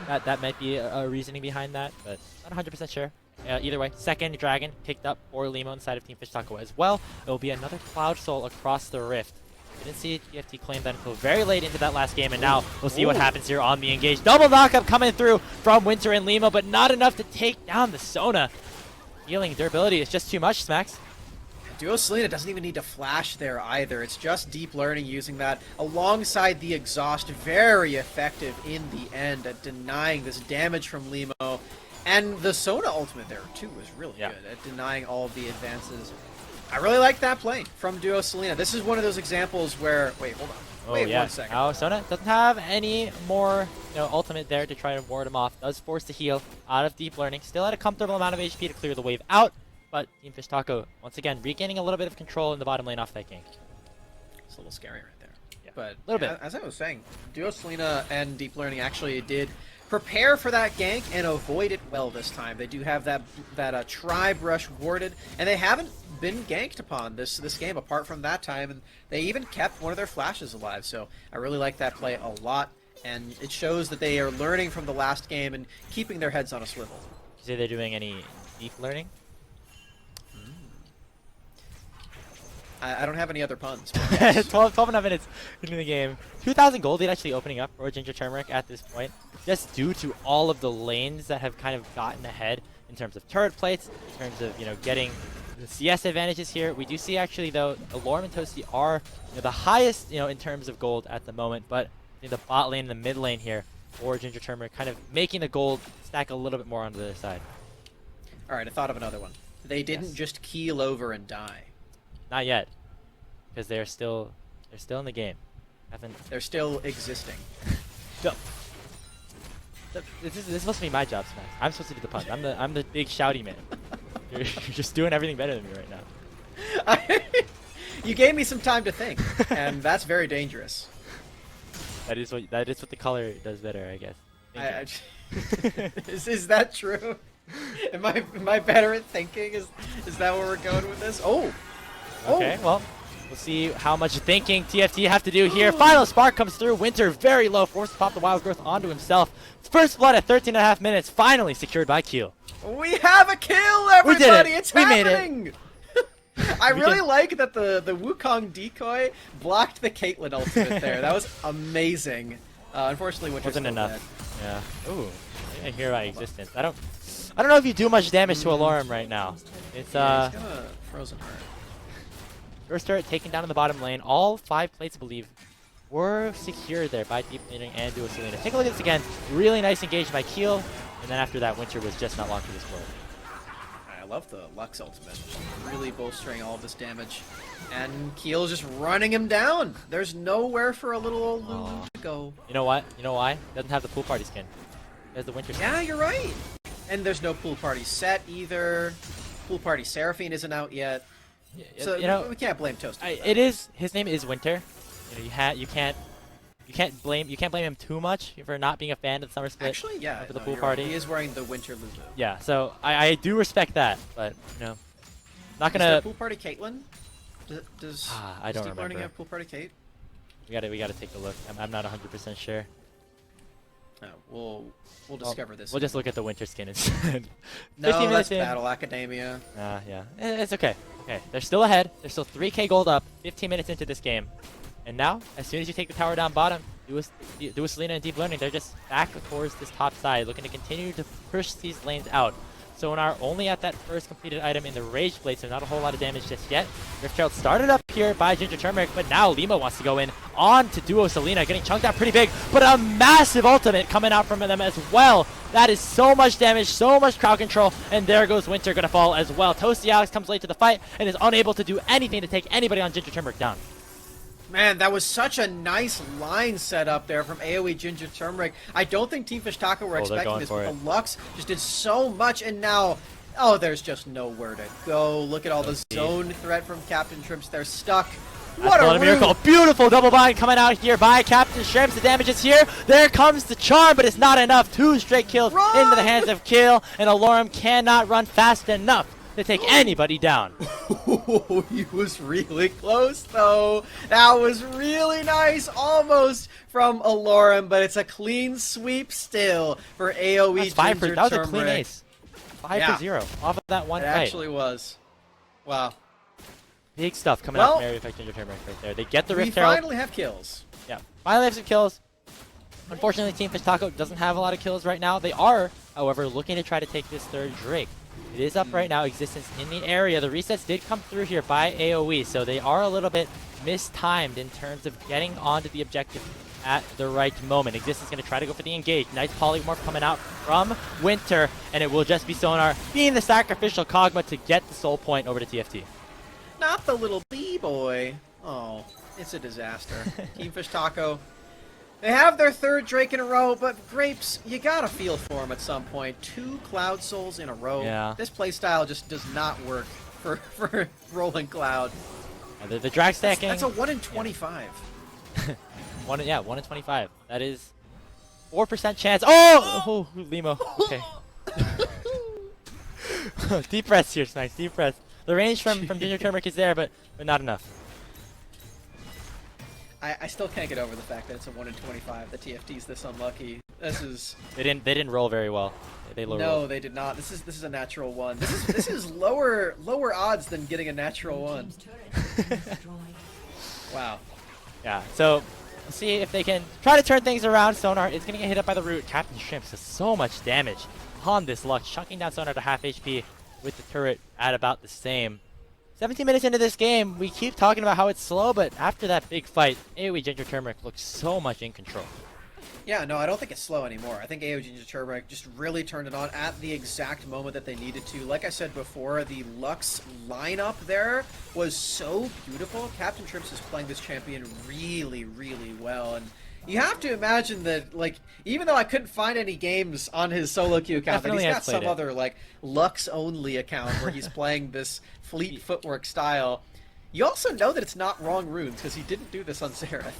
That might be a reasoning behind that, but not 100% sure. Either way, second Dragon picked up for Limo inside of Team Fish Taco as well. It will be another Cloud Soul across the Rift. Didn't see TFT claim that until very late into that last game, and now we'll see what happens here on the engage. Double knockup coming through from Winter and Limo, but not enough to take down the Sona. Healing durability is just too much, Smacks. Duo Selena doesn't even need to flash there either. It's just deep learning using that alongside the exhaust. Very effective in the end at denying this damage from Limo. And the Sona ultimate there too was really good at denying all of the advances. I really like that play from Duo Selena. This is one of those examples where... Wait, hold on. Wait 1 second. Now Sona doesn't have any more ultimate there to try to ward him off. Does force the heal out of deep learning. Still at a comfortable amount of HP to clear the wave out. But Team Fish Taco, once again, regaining a little bit of control in the bottom lane off that gank. It's a little scary right there. Yeah, but a little bit. As I was saying, Duo Selena and Deep Learning actually did prepare for that gank and avoid it well this time. They do have that Tribe Rush warded, and they haven't been ganked upon this game apart from that time, and they even kept one of their flashes alive. So I really like that play a lot, and it shows that they are learning from the last game and keeping their heads on a swivel. Did you say they're doing any deep learning? I don't have any other puns. 12.5 minutes into the game. 2,000 gold lead actually opening up for Ginger Turmeric at this point, just due to all of the lanes that have kind of gotten ahead in terms of turret plates, in terms of getting the CS advantages here. We do see actually though, Alorm and Toasty are the highest in terms of gold at the moment, but in the bot lane and the mid lane here for Ginger Turmeric, kind of making the gold stack a little bit more onto their side. All right, I thought of another one. They didn't just keel over and die. Not yet, because they're still in the game. They're still existing. No. This is supposed to be my job, Smash. I'm supposed to do the puns. I'm the big shouty man. You're just doing everything better than me right now. You gave me some time to think, and that's very dangerous. That is what the color does better, I guess. Is that true? Am I better at thinking? Is that where we're going with this? Oh. Okay, well, we'll see how much thinking TFT have to do here. Final spark comes through. Winter very low, forced to pop the wild growth onto himself. First blood at 13.5 minutes, finally secured by Keel. We have a kill, everybody! We did it. It's happening! Made it. I really like that the Wukong decoy blocked the Caitlyn ultimate there. That was amazing. Unfortunately, Winter's wasn't still enough. Dead. Yeah. Ooh, I didn't hear about existence. I don't know if you do much damage to Alorm right now. It's he's got a frozen heart. First turret taken down in the bottom lane. All 5 plates, I believe, were secured there by Deep Learning and Duo Selena. Take a look at this again. Really nice engage by Keel. And then after that, Winter was just not long for this world. I love the Lux ultimate. Really bolstering all of this damage. And Keel's just running him down. There's nowhere for a little old Lulu to go. You know what? You know why? Doesn't have the pool party skin. It has the Winter skin. Yeah, you're right. And there's no pool party set either. Pool party Seraphine isn't out yet. So we can't blame Toasty. It is. His name is Winter. You can't blame him too much for not being a fan of the summer split. Actually, yeah, for the pool party. Right. He is wearing the Winter Lulu. Yeah, so I do respect that, but not gonna. Is there pool party Caitlyn? Does I don't Deep Learning remember. have pool party Kate? We gotta take a look. I'm not 100% sure. Oh, we'll discover this. We'll just look at the Winter skin instead. No, that's Battle Academia. Yeah, it's okay. Okay, they're still ahead. They're still 3k gold up. 15 minutes into this game, and now as soon as you take the tower down bottom, Duo Selena and Deep Learning, they're just back towards this top side, looking to continue to push these lanes out. Sonar only at that first completed item in the Rage Blade, so not a whole lot of damage just yet. Rift Herald started up here by Ginger Turmeric, but now Lima wants to go in on to Duo Selena, getting chunked out pretty big, but a massive ultimate coming out from them as well. That is so much damage, so much crowd control, and there goes Winter gonna fall as well. Toasty Alex comes late to the fight and is unable to do anything to take anybody on Ginger Turmeric down. Man, that was such a nice line set up there from AOE Ginger Turmeric. I don't think Team Fish Taco were expecting this, but the Lux just did so much, and now, oh, there's just nowhere to go. Look at all the zone threat from Captain Shrimps. They're stuck. What a miracle. Beautiful double bind coming out here by Captain Shrimps. The damage is here. There comes the charm, but it's not enough. 2 straight kills into the hands of Kill, and Alorum cannot run fast enough to take anybody down. He was really close, though. That was really nice, almost from Alorum, but it's a clean sweep still for AOE Ginger Turmeric. That was a clean ace. 5-0 off of that one fight. It actually was. Wow. Big stuff coming out from Area Effect Ginger Turmeric right there. They get the Rift Herald. We finally have kills. Yeah, finally have some kills. Unfortunately, Team Fish Taco doesn't have a lot of kills right now. They are, however, looking to try to take this third Drake. It is up right now, Existence in the area. The resets did come through here by AoE, so they are a little bit mistimed in terms of getting onto the objective at the right moment. Existence going to try to go for the engage. Nice polymorph coming out from Winter, and it will just be Sonar being the sacrificial Kog'Maw to get the soul point over to TFT. Not the little B-boy. Oh, it's a disaster. Team Fish Taco. They have their third Drake in a row, but Grapes, you gotta feel for them at some point. 2 Cloud Souls in a row. Yeah. This playstyle just does not work for Rolling Cloud. The drag stacking. That's a 1 in 25. One in 25. That is 4% chance. Oh, Limo. Okay. Deep breaths here, Snipes. Deep breaths. The range from Ginger Turmeric is there, but not enough. I still can't get over the fact that it's a 1 in 25. The TFT's this unlucky. This is. They didn't roll very well. They low No, rolled. they did not. This is a natural 1. This is lower odds than getting a natural 1. Wow. Yeah. So let's see if they can try to turn things around. Sonar is going to get hit up by the root. Captain Shrimps does so much damage on this Lux, chunking down Sonar to half HP with the turret at about the same. 17 minutes into this game, we keep talking about how it's slow, but after that big fight, AoE Ginger Turmeric looks so much in control. Yeah, no, I don't think it's slow anymore. I think AOE Ginger Turmeric just really turned it on at the exact moment that they needed to. Like I said before, the Lux lineup there was so beautiful. Captain Shrimps is playing this champion really, really well, and you have to imagine that, like, even though I couldn't find any games on his solo queue account, that he's got some other, like, Lux-only account where he's playing this fleet footwork style. You also know that it's not wrong runes, because he didn't do this on Xerath.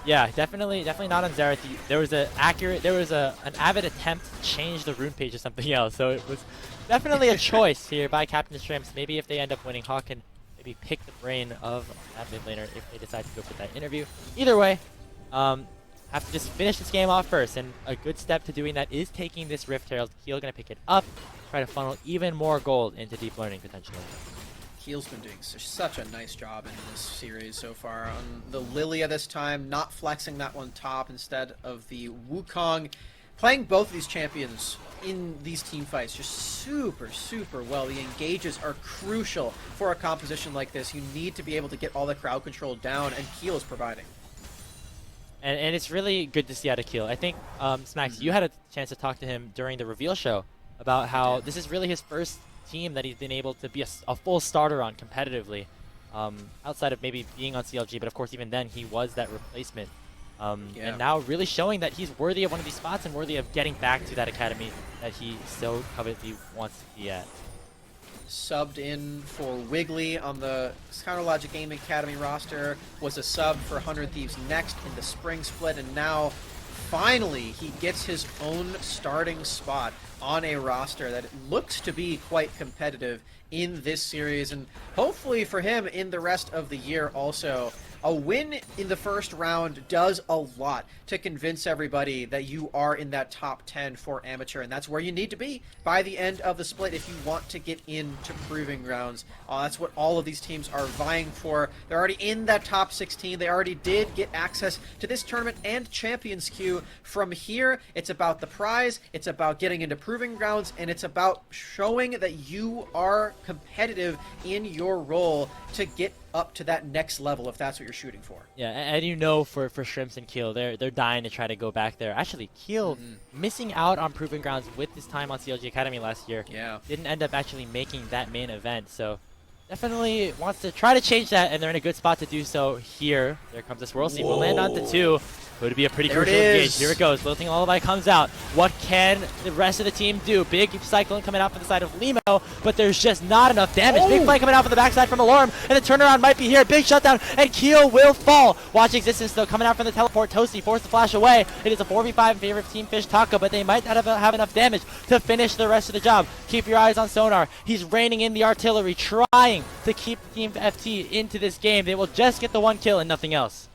Yeah, definitely not on Xerath. There was an avid attempt to change the rune page to something else, so it was definitely a choice here by Captain Shrimps. Maybe if they end up winning, Hawk can maybe pick the brain of that mid laner if they decide to go for that interview. Either way, have to just finish this game off first, and a good step to doing that is taking this Rift Herald. Keel gonna pick it up, try to funnel even more gold into Deep Learning potentially. Keel's been doing such a nice job in this series so far. On the Lilia this time, not flexing that one top instead of the Wukong. Playing both of these champions in these team fights just super, super well. The engages are crucial for a composition like this. You need to be able to get all the crowd control down, and Keel is providing. And it's really good to see out of Keel. I think, Smacks, you had a chance to talk to him during the reveal show about how this is really his first team that he's been able to be a full starter on competitively, outside of maybe being on CLG, but of course even then he was that replacement. And now really showing that he's worthy of one of these spots and worthy of getting back to that academy that he so covetedly wants to be at. Subbed in for Wiggly on the Counterlogic Gaming Academy roster, was a sub for 100 Thieves next in the spring split, and now finally he gets his own starting spot on a roster that looks to be quite competitive in this series, and hopefully for him in the rest of the year also. A win in the first round does a lot to convince everybody that you are in that top 10 for amateur, and that's where you need to be by the end of the split if you want to get into proving grounds. That's what all of these teams are vying for. They're already in that top 16. They already did get access to this tournament and Champions Queue. From here, it's about the prize, it's about getting into proving grounds, and it's about showing that you are competitive in your role to get up to that next level if that's what you're shooting for. Yeah, and you know for Shrimps and Keel, they're dying to try to go back there. Actually, Keel missing out on Proving Grounds with his time on CLG Academy last year. Yeah. Didn't end up actually making that main event, so definitely wants to try to change that, and they're in a good spot to do so here. There comes this World Seed. We'll land on to 2. Would be a pretty crucial engage. Here it goes. Lilting Lullaby comes out. What can the rest of the team do? Big Cyclone coming out from the side of Limo, but there's just not enough damage. Big Fight coming out from the backside from Alarm, and the turnaround might be here. Big shutdown, and Keel will fall. Watch Existence, though, coming out from the teleport. Toasty forced to flash away. It is a 4v5 in favor of Team Fish Taco, but they might not have enough damage to finish the rest of the job. Keep your eyes on Sonar. He's reining in the artillery, trying to keep Team FT into this game. They will just get the 1 kill and nothing else.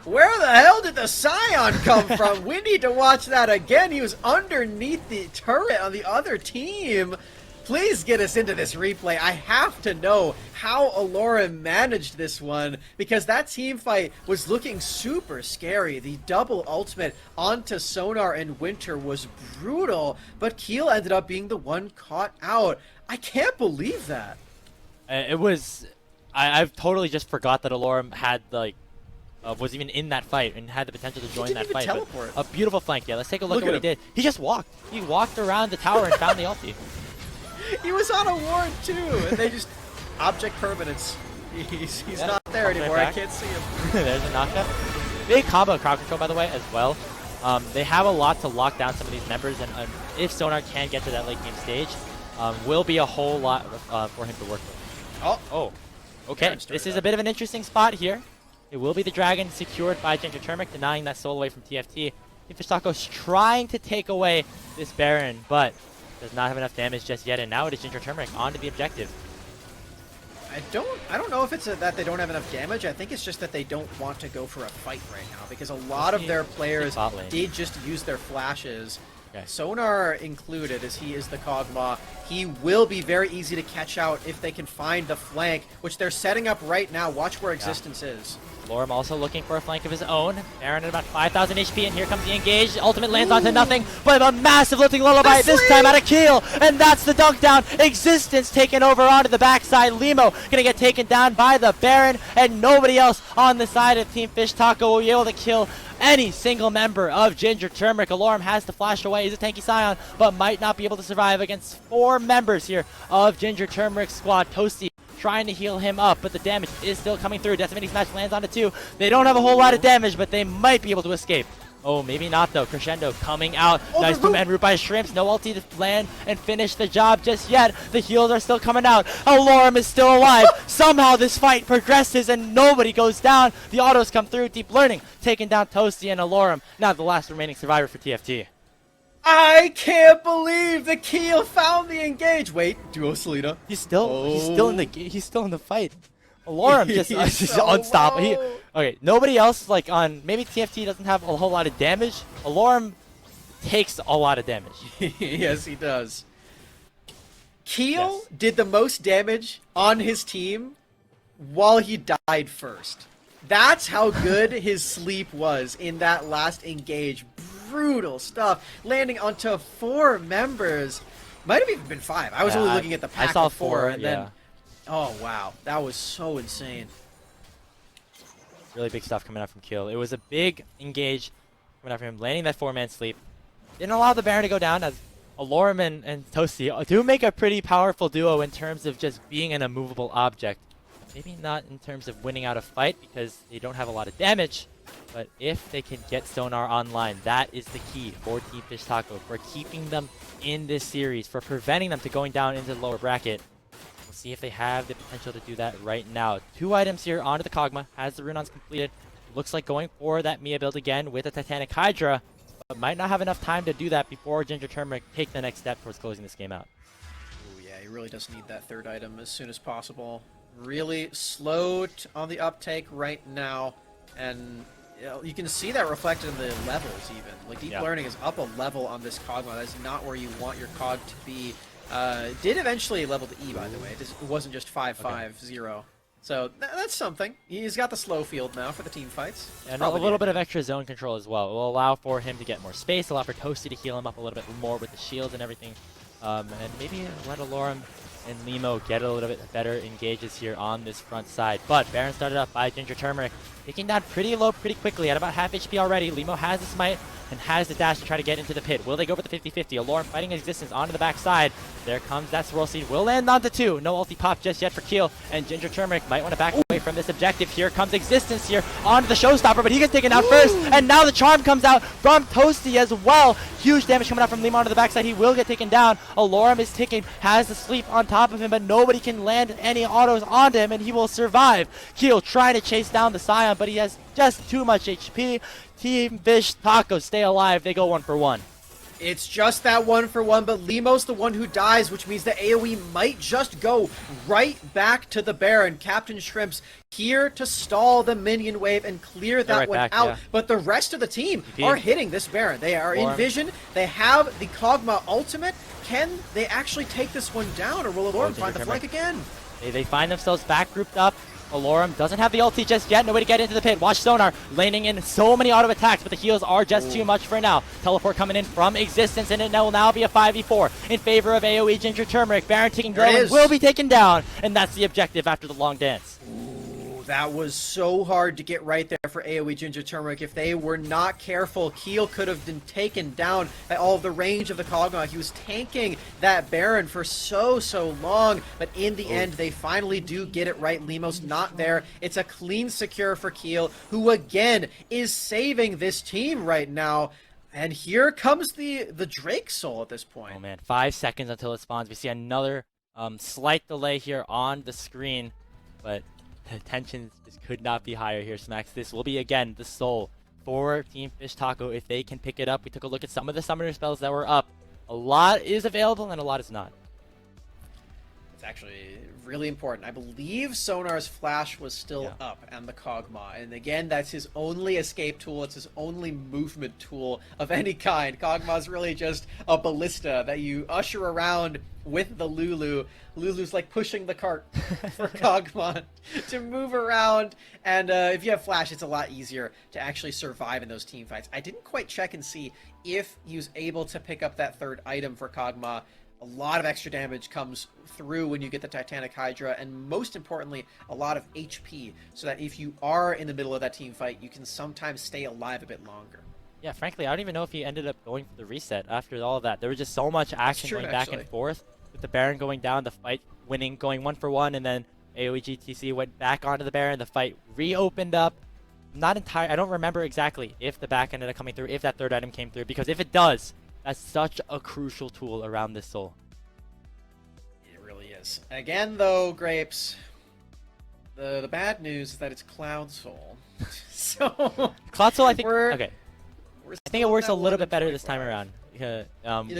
Where the hell did the Scion come from? We need to watch that again. He was underneath the turret on the other team. Please get us into this replay. I have to know how Aloran managed this one, because that team fight was looking super scary. The double ultimate onto Sonar and Winter was brutal, but Keel ended up being the one caught out. I can't believe that. It was... I've totally just forgot that Aloran had, like, was even in that fight and had the potential to join that fight. Teleport. A beautiful flank. Yeah, let's take a look at what he him. did. He just walked. He walked around the tower and found the ulti. He was on a ward too, and they just object permanence. He's not there anymore. I can't see him. There's a knockup. Big combo crowd control, by the way, as well. They have a lot to lock down some of these members, and if Sonar can get to that late game stage, will be a whole lot for him to work with. Oh. Okay. This is a bit of an interesting spot here. It will be the dragon secured by Ginger Turmeric, denying that soul away from TFT. Team Fish Taco's trying to take away this Baron, but does not have enough damage just yet, and now it is Ginger Turmeric onto the objective. I don't know if it's that they don't have enough damage. I think it's just that they don't want to go for a fight right now, because a lot of their players did just use their flashes. Okay. Sonar included, as he is the Kog'Maw. He will be very easy to catch out if they can find the flank, which they're setting up right now. Watch where Existence is. Lorem also looking for a flank of his own. Baron at about 5,000 HP, and here comes the engage. Ultimate lands onto nothing, but a massive lifting lullaby, this time out of Keel, and that's the dunk down. Existence taken over onto the backside. Limo gonna get taken down by the Baron, and nobody else on the side of Team Fish Taco will be able to kill any single member of Ginger Turmeric. Alarm has to flash away. He's a tanky Scion, but might not be able to survive against 4 members here of Ginger Turmeric's squad. Toasty trying to heal him up, but the damage is still coming through. Decimating Smash lands onto 2. They don't have a whole lot of damage, but they might be able to escape. Oh, maybe not though. Crescendo coming out. Nice 2-man root by Shrimps. No ulti to land and finish the job just yet. The heals are still coming out. Alorum is still alive. Somehow this fight progresses and nobody goes down. The autos come through. Deep Learning taking down Toasty and Alorum. Now the last remaining survivor for TFT. I can't believe the Keel found the engage. Wait, duo Selena. He's still in the fight. Alorum just so unstoppable. Okay, nobody else on maybe TFT doesn't have a whole lot of damage. Alorum takes a lot of damage. Yes, he does. Keel did the most damage on his team while he died first. That's how good his sleep was in that last engage. Brutal stuff. Landing onto 4 members. Might have even been 5. I was only looking at the pack. I saw of 4 and yeah. then... Oh, wow. That was so insane. Really big stuff coming out from Keel. It was a big engage coming out from him, landing that 4-man sleep. Didn't allow the Baron to go down, as Alorum and Toasty do make a pretty powerful duo in terms of just being an immovable object. Maybe not in terms of winning out a fight, because they don't have a lot of damage. But if they can get Sonar online, that is the key for Team Fish Taco, for keeping them in this series, for preventing them to going down into the lower bracket. We'll see if they have the potential to do that right now. 2 items here onto the Kog'Maw, has the Runons completed. Looks like going for that Mia build again with a Titanic Hydra, but might not have enough time to do that before Ginger Turmeric take the next step towards closing this game out. Ooh, yeah, he he really does need that third item as soon as possible. Really slow on the uptake right now, and you can see that reflected in the levels even. Like, Deep Learning is up a level on this Kog'Maw. That's not where you want your Cog to be. Did eventually level to E, by the way. It wasn't just 5-5-0. So that's something. He's got the slow field now for the team fights. And a little bit of extra zone control as well. It will allow for him to get more space, allow for Toasty to heal him up a little bit more with the shields and everything. And maybe let Alorum and Limo get a little bit better engages here on this front side. But Baron started up by Ginger Turmeric, taking down pretty low pretty quickly at about half HP already. Limo has the smite and has the dash to try to get into the pit. Will they go for the 50-50? Alorum fighting existence onto the backside. There comes that swirl seed. Will land onto 2. No ulti pop just yet for Keel. And Ginger Turmeric might want to back away from this objective. Here comes existence here onto the showstopper, but he gets taken out first. And now the charm comes out from Toasty as well. Huge damage coming out from Limo onto the backside. He will get taken down. Alorum is ticking, has the sleep on top of him, but nobody can land any autos onto him, and he will survive. Keel trying to chase down the Scion, but he has just too much HP. Team Fish Taco stay alive. They go 1 for 1. It's just that 1 for 1, but Limo's the one who dies, which means the AoE might just go right back to the Baron. Captain Shrimps here to stall the minion wave and clear that one out. But the rest of the team are hitting this Baron. They are in vision. They have the Kog'Maw ultimate. Can they actually take this one down, or will Alorum find the flank again? They find themselves back grouped up. Alorum doesn't have the ulti just yet. Nobody get into the pit. Watch Sonar laning in so many auto attacks, but the heals are just too much for now. Teleport coming in from existence, and it will now be a 5v4 in favor of AoE Ginger Turmeric. Baron taking low and will be taken down, and that's the objective after the long dance. That was so hard to get right there for AoE Ginger Turmeric. If they were not careful, Keel could have been taken down by all of the range of the Kog'Maw. He was tanking that Baron for so long, but in the end, they finally do get it right. Limo's not there. It's a clean secure for Keel, who again is saving this team right now. And here comes the Drake Soul at this point. Oh man, 5 seconds until it spawns. We see another slight delay here on the screen, but the tensions just could not be higher here, Smacks. This will be, again, the soul for Team Fish Taco if they can pick it up. We took a look at some of the summoner spells that were up. A lot is available and a lot is not. It's actually really important. I believe Sonar's flash was still up and the Kog'Maw. And again, that's his only escape tool. It's his only movement tool of any kind. Kog'Maw's really just a ballista that you usher around with the Lulu. Lulu's like pushing the cart for Kog'Maw to move around. And if you have flash, it's a lot easier to actually survive in those team fights. I didn't quite check and see if he was able to pick up that third item for Kog'Maw. A lot of extra damage comes through when you get the Titanic Hydra, and most importantly, a lot of HP, so that if you are in the middle of that team fight, you can sometimes stay alive a bit longer. Yeah, frankly, I don't even know if he ended up going for the reset after all of that. There was just so much action going back and forth, with the Baron going down, the fight winning, going 1 for 1, and then AOE GTC went back onto the Baron, the fight reopened up. I don't remember exactly if the back ended up coming through, if that third item came through, because if it does, that's such a crucial tool around this soul. It really is. Again, though, Grapes, the bad news is that it's Cloud Soul. So Cloud Soul, I think, I think it works a little bit better this time around.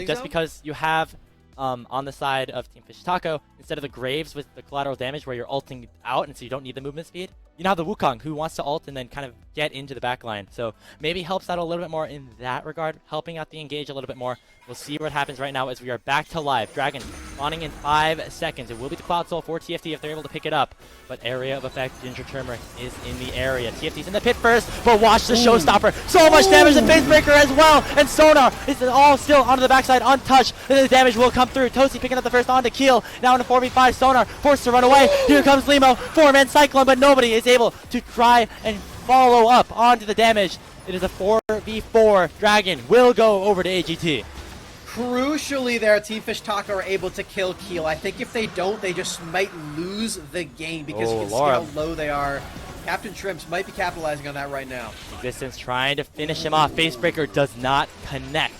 Just because you have on the side of Team Fish Taco, instead of the Graves with the collateral damage where you're ulting out and so you don't need the movement speed, you now have the Wukong who wants to ult and then kind of get into the back line. So maybe helps out a little bit more in that regard, helping out the engage a little bit more. We'll see what happens right now as we are back to live. Dragon spawning in 5 seconds. It will be the Cloud Soul for TFT if they're able to pick it up. But area of effect, Ginger Turmeric is in the area. TFT's in the pit first, but watch the showstopper. So much damage to Facebreaker as well. And Sonar is all still onto the backside untouched. And the damage will come through. Toasty picking up the first onto Keel. Now in a 4v5, Sonar forced to run away. Here comes Limo, 4-man Cyclone, but nobody is able to try and follow up onto the damage. It is a 4v4. Dragon will go over to AGT. Crucially there, Team Fish Taco are able to kill Keel. I think if they don't, they just might lose the game because you can see how low they are. Captain Shrimps might be capitalizing on that right now. Existence trying to finish him off. Facebreaker does not connect,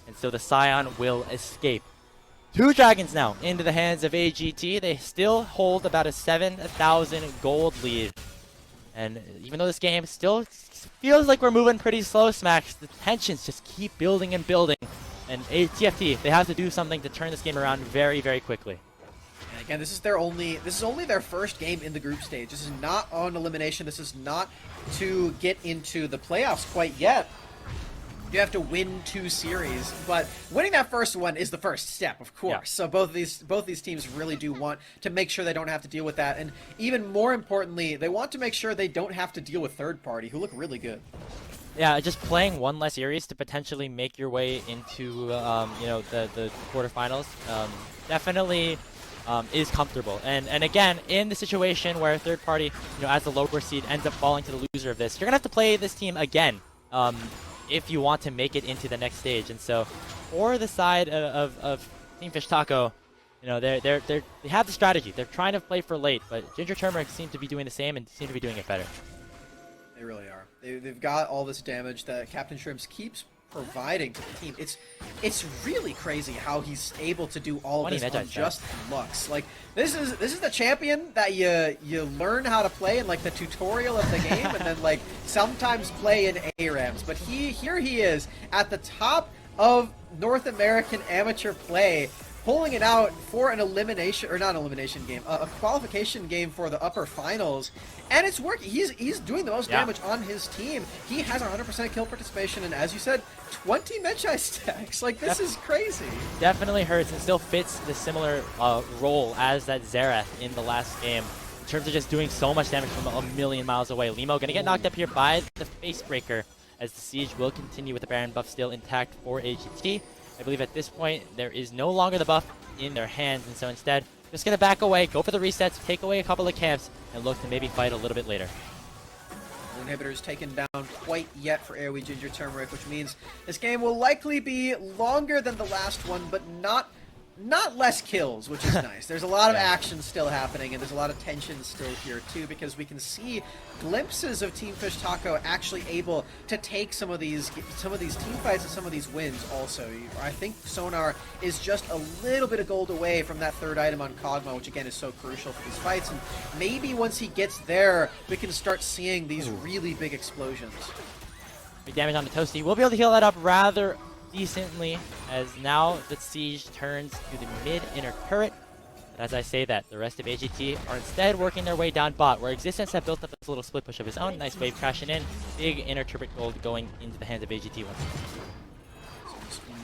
and so the Scion will escape. 2 dragons now into the hands of AGT. They still hold about a 7,000 gold lead. And even though this game still feels like we're moving pretty slow, Smacks, the tensions just keep building and building. And TFT, they have to do something to turn this game around very, very quickly. Again, this is only their first game in the group stage. This is not on elimination. This is not to get into the playoffs quite yet. You have to win 2 series, but winning that first one is the first step, of course. Yeah. So both these teams really do want to make sure they don't have to deal with that, and even more importantly, they want to make sure they don't have to deal with third party, who look really good. Yeah, just playing one less series to potentially make your way into the quarterfinals definitely is comfortable. And again, in the situation where a third party, as the lower seed ends up falling to the loser of this, you're gonna have to play this team again. If you want to make it into the next stage. And so for the side of Team Fish Taco, they have the strategy. They're trying to play for late, but Ginger Turmeric seem to be doing the same and seem to be doing it better. They really are. They've got all this damage that Captain Shrimps keeps providing to the team. It's really crazy how he's able to do all of this on just looks. Like this is the champion that you learn how to play in like the tutorial of the game, and then like sometimes play in ARAMs. But here he is at the top of North American amateur play, pulling it out for an elimination, or not an elimination game, a qualification game for the upper finals, and it's working. He's doing the most damage on his team. He has 100% kill participation, and as you said, 20 Medjay stacks. Like, this is crazy. Definitely hurts, and still fits the similar role as that Xerath in the last game, in terms of just doing so much damage from a million miles away. Limo gonna get knocked up here by the face breaker, as the siege will continue with the Baron buff still intact for AGT. I believe at this point, there is no longer the buff in their hands, and so instead, just going to back away, go for the resets, take away a couple of camps, and look to maybe fight a little bit later. No inhibitors taken down quite yet for AOE Ginger Turmeric, which means this game will likely be longer than the last one, but not less kills, which is nice. There's a lot of action still happening, and there's a lot of tension still here too, because we can see glimpses of Team Fish Taco actually able to take some of these team fights and some of these wins also. I think Sonar is just a little bit of gold away from that third item on Kog'Maw, which again is so crucial for these fights, and maybe once he gets there, we can start seeing these really big explosions. Big damage on the Toasty. We'll be able to heal that up rather decently, as now the siege turns to the mid inner turret. But as I say that, the rest of AGT are instead working their way down bot, where Existence have built up this little split push of his own. Nice wave crashing in. Big inner turret gold going into the hands of AGT once again.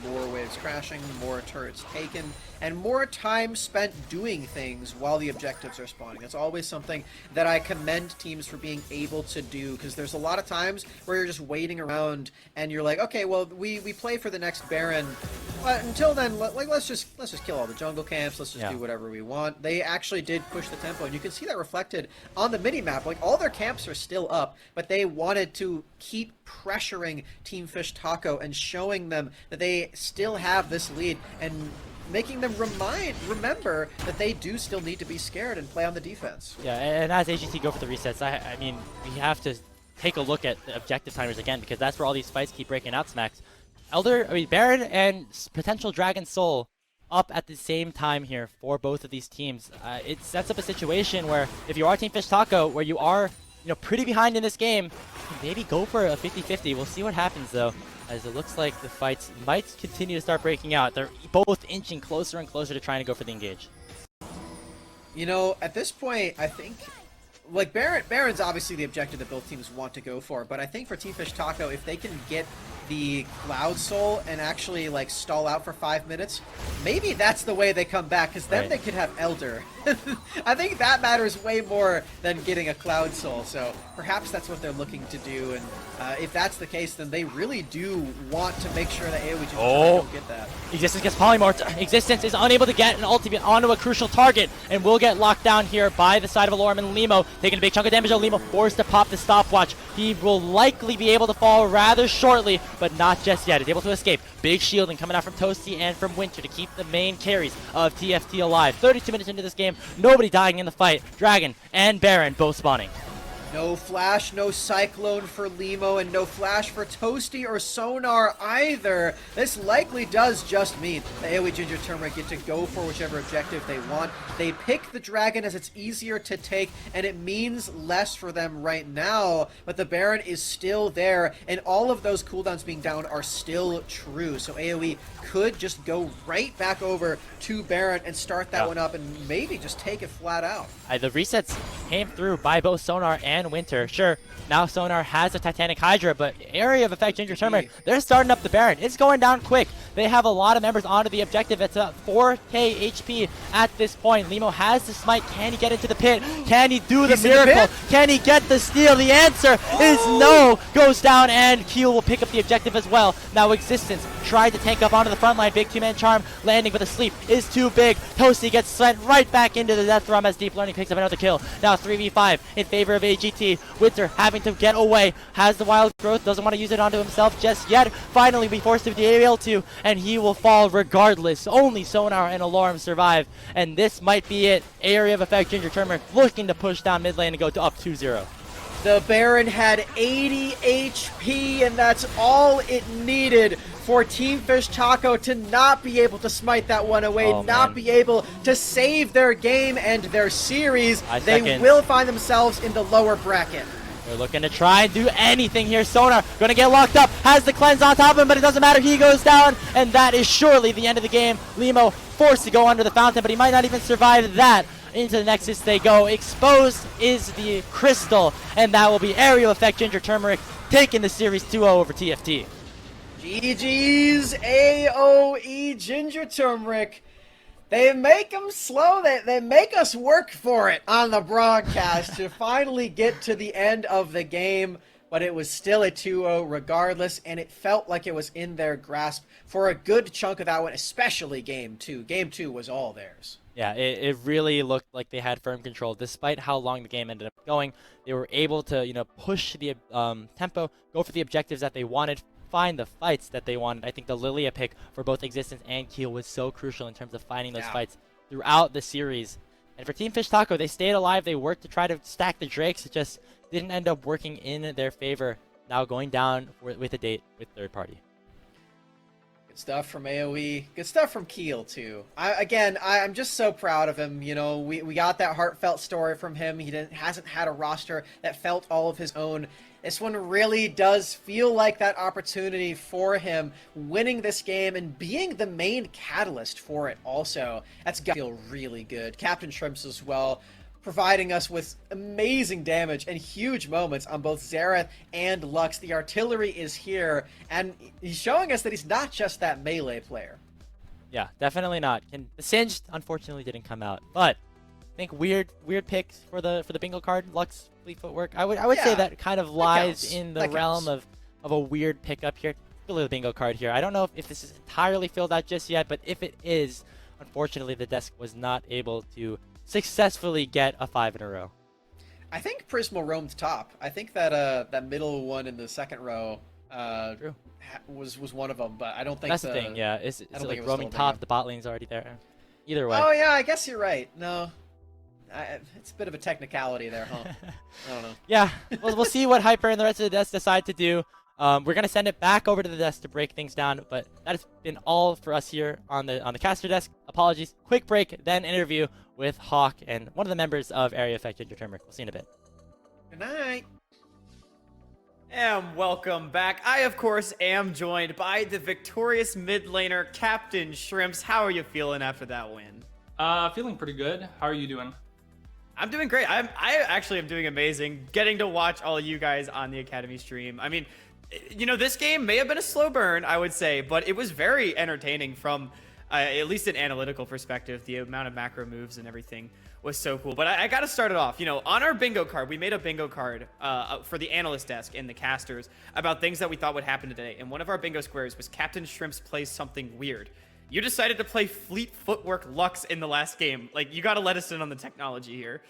More waves crashing, more turrets taken, and more time spent doing things while the objectives are spawning. That's always something that I commend teams for being able to do, because there's a lot of times where you're just waiting around and you're like, okay, well, we play for the next Baron, but until then, let's just kill all the jungle camps, let's just do whatever we want. They actually did push the tempo, and you can see that reflected on the mini-map. Like, all their camps are still up, but they wanted to keep pressuring Team Fish Taco and showing them that they still have this lead, and making them remember that they do still need to be scared and play on the defense. Yeah, and as AGT go for the resets, I mean, we have to take a look at the objective timers again, because that's where all these fights keep breaking out, Smacks. Baron and potential Dragon Soul up at the same time here for both of these teams. It sets up a situation where if you are Team Fish Taco, where you are pretty behind in this game, maybe go for a 50-50. We'll see what happens though, as it looks like the fights might continue to start breaking out. They're both inching closer and closer to trying to go for the engage. At this point, I think, like, Baron's obviously the objective that both teams want to go for, but I think for Team Fish Taco, if they can get the Cloud Soul and actually, like, stall out for 5 minutes, maybe that's the way they come back, because then they could have Elder. I think that matters way more than getting a Cloud Soul, so perhaps that's what they're looking to do, and if that's the case, then they really do want to make sure that AoE don't get that. Existence gets polymorphed. Existence is unable to get an ultimate onto a crucial target, and will get locked down here by the side of Alorum and Limo, taking a big chunk of damage. Limo forced to pop the stopwatch. He will likely be able to fall rather shortly, but not just yet. He's able to escape. Big shielding coming out from Toasty and from Winter to keep the main carries of TFT alive. 32 minutes into this game, nobody dying in the fight. Dragon and Baron both spawning. No flash, no cyclone for Limo, and no flash for Toasty or Sonar either. This likely does just mean the AoE Ginger Turmeric get to go for whichever objective they want. They pick the dragon as it's easier to take, and it means less for them right now, but the Baron is still there, and all of those cooldowns being down are still true. So AoE could just go right back over to Baron and start that one up and maybe just take it flat out. The resets came through by both Sonar and Winter. Sure, now Sonar has a Titanic Hydra, but Area of Effect Ginger Turmeric, they're starting up the Baron. It's going down quick. They have a lot of members onto the objective. It's a 4k HP at this point. Limo has the smite. Can he get into the pit? Can he do the miracle? Can he get the steal? The answer is no. Goes down, and Keel will pick up the objective as well. Now Existence tried to tank up onto the front line. Big two-man charm landing, but the sleep is too big. Toasty gets sent right back into the death realm as Deep Learning picks up another kill. Now 3v5 in favor of AGT. Winter having to get away. Has the wild growth. Doesn't want to use it onto himself just yet. Finally, be forced to be able to, and he will fall regardless. Only Sonar and Alarm survive, and this might be it. Area of Effect Ginger Turmeric looking to push down mid lane and go to up 2-0. The Baron had 80 HP, and that's all it needed for Team Fish Taco to not be able to smite that one away, not be able to save their game and their series. They will find themselves in the lower bracket. They're looking to try and do anything here. Sonar going to get locked up, has the cleanse on top of him, but it doesn't matter. He goes down, and that is surely the end of the game. Limo forced to go under the fountain, but he might not even survive that. Into the Nexus they go. Exposed is the Crystal, and that will be Area Effect Ginger Turmeric taking the series 2-0 over TFT. GG's AOE Ginger Turmeric. They make them slow. They make us work for it on the broadcast to finally get to the end of the game. But it was still a 2-0 regardless, and it felt like it was in their grasp for a good chunk of that one, especially Game 2. Game 2 was all theirs. Yeah, it really looked like they had firm control. Despite how long the game ended up going, they were able to, push the tempo, go for the objectives that they wanted, find the fights that they wanted. I think the Lilia pick for both Existence and Keel was so crucial in terms of finding those fights throughout the series. And for Team Fish Taco, they stayed alive. They worked to try to stack the Drakes. It just didn't end up working in their favor. Now going down with a date with third party. Good stuff from AoE. Good stuff from Keel, too. I'm just so proud of him. We got that heartfelt story from him. He hasn't had a roster that felt all of his own. This one really does feel like that opportunity for him, winning this game and being the main catalyst for it also. That's got to feel really good. Captain Shrimps as well, providing us with amazing damage and huge moments on both Xerath and Lux. The artillery is here, and he's showing us that he's not just that melee player. Yeah, definitely not. The Singed, unfortunately, didn't come out, but I think weird picks for the bingo card. Lux, Fleet Footwork. I would say that kind of lies in the realm of a weird pickup here. Fill the bingo card here. I don't know if this is entirely filled out just yet, but if it is, unfortunately, the desk was not able to successfully get a 5 in a row. I think Prismo roamed top. I think that that middle one in the second row was one of them, but I don't think that's the thing. Yeah, it's like it roaming top. The bot lane's already there. Either way. Oh yeah, I guess you're right. No, it's a bit of a technicality there, huh? I don't know. Yeah, we'll see what Hyper and the rest of the desk decide to do. We're gonna send it back over to the desk to break things down, but that has been all for us here on the caster desk. Apologies. Quick break, then interview with Hawk and one of the members of Area Effect Ginger Turmeric. We'll see you in a bit. Good night. And welcome back. I, of course, am joined by the victorious mid laner, Captain Shrimps. How are you feeling after that win? Feeling pretty good. How are you doing? I'm doing great. I actually am doing amazing. Getting to watch all you guys on the Academy stream. I mean, this game may have been a slow burn, I would say, but it was very entertaining from at least an analytical perspective. The amount of macro moves and everything was so cool. But I got to start it off. On our bingo card, we made a bingo card for the analyst desk and the casters about things that we thought would happen today. And one of our bingo squares was Captain Shrimps plays something weird. You decided to play Fleet Footwork Lux in the last game. Like, you got to let us in on the technology here.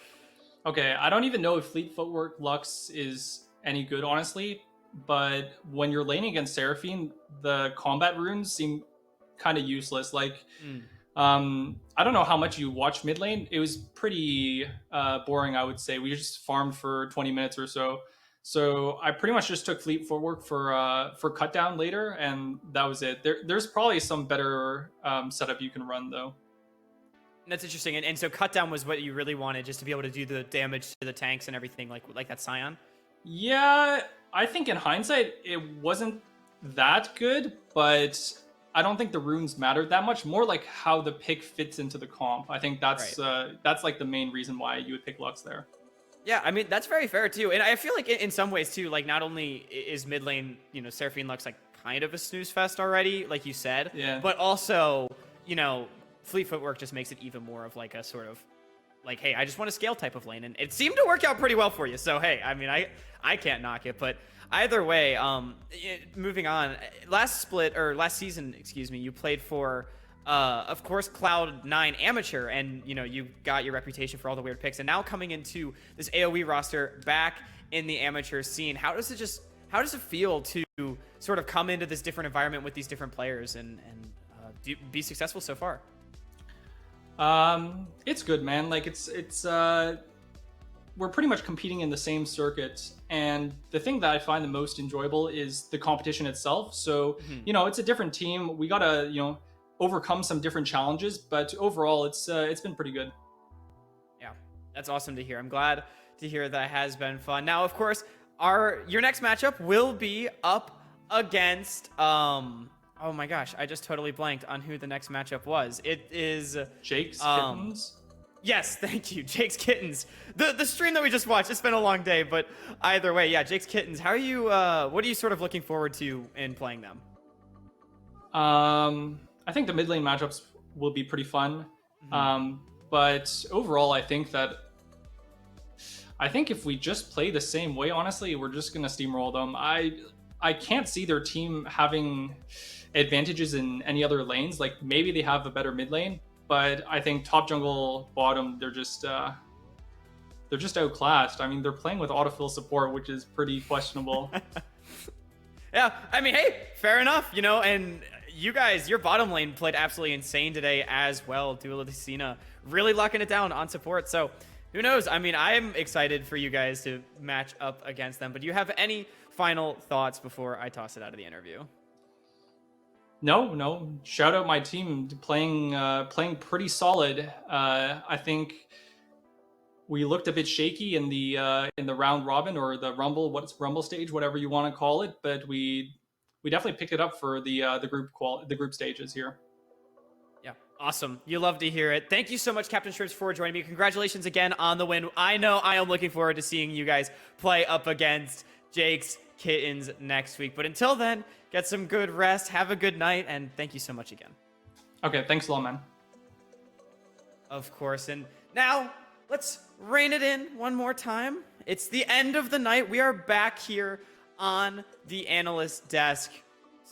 Okay, I don't even know if Fleet Footwork Lux is any good, honestly. But when you're laning against Seraphine, the combat runes seem kind of useless. Like, I don't know how much you watched mid lane. It was pretty boring, I would say. We just farmed for 20 minutes or so. So I pretty much just took fleet footwork for cut down later, and that was it. There's probably some better setup you can run though. That's interesting. And so cut down was what you really wanted, just to be able to do the damage to the tanks and everything, like that Scion. Yeah, I think in hindsight it wasn't that good, but I don't think the runes mattered that much. More like how the pick fits into the comp. I think that's like the main reason why you would pick Lux there. Yeah, I mean, that's very fair too. And I feel like in some ways too, like not only is mid lane, Seraphine Lux like kind of a snooze fest already, like you said, but also, fleet footwork just makes it even more of like a sort of like, hey, I just want a scale type of lane. And it seemed to work out pretty well for you. So, hey, I mean, I can't knock it, but either way, moving on, last season, you played for, of course, Cloud9 Amateur, and, you got your reputation for all the weird picks, and now coming into this AOE roster back in the amateur scene, how does it feel to sort of come into this different environment with these different players and be successful so far? It's good, man. Like it's we're pretty much competing in the same circuit, and the thing that I find the most enjoyable is the competition itself. So, it's a different team. We gotta, overcome some different challenges, but overall, it's been pretty good. Yeah, that's awesome to hear. I'm glad to hear that has been fun. Now, of course, your next matchup will be up against oh my gosh, I just totally blanked on who the next matchup was. It is Jake's Kittens. Yes, thank you, Jake's Kittens. The stream that we just watched. It's been a long day, but either way, yeah, Jake's Kittens. How are you? What are you sort of looking forward to in playing them? I think the mid lane matchups will be pretty fun. But overall, I think if we just play the same way, honestly, we're just gonna steamroll them. I can't see their team having advantages in any other lanes. Like maybe they have a better mid lane, but I think top jungle, bottom, they're just outclassed. I mean, they're playing with autofill support, which is pretty questionable. Yeah, I mean, hey, fair enough, and you guys, your bottom lane played absolutely insane today as well. Duelicina really locking it down on support. So who knows? I mean, I'm excited for you guys to match up against them. But do you have any final thoughts before I toss it out of the interview? No. Shout out my team playing pretty solid. I think we looked a bit shaky in the round robin or the rumble stage, whatever you want to call it, but we definitely picked it up for the group stages here. Yeah, awesome. You love to hear it. Thank you so much, Captain Shrimps, for joining me. Congratulations again on the win. I know I am looking forward to seeing you guys play up against Jake's Kittens next week. But until then, get some good rest, have a good night, and thank you so much again. Okay, thanks a lot, man. Of course, and now let's rein it in one more time. It's the end of the night. We are back here on the analyst desk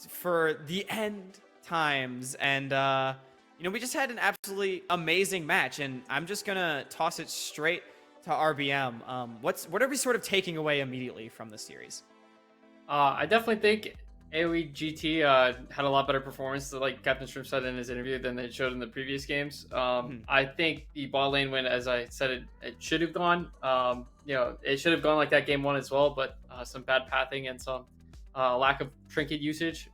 for the end times, and we just had an absolutely amazing match, and I'm just gonna toss it straight to RBM. What are we sort of taking away immediately from the series? I definitely think AOE GT had a lot better performance, like Captain Shrimp said in his interview, than it showed in the previous games. I think the bot lane win, as I said, it should have gone. It should have gone like that game one as well, but some bad pathing and some lack of trinket usage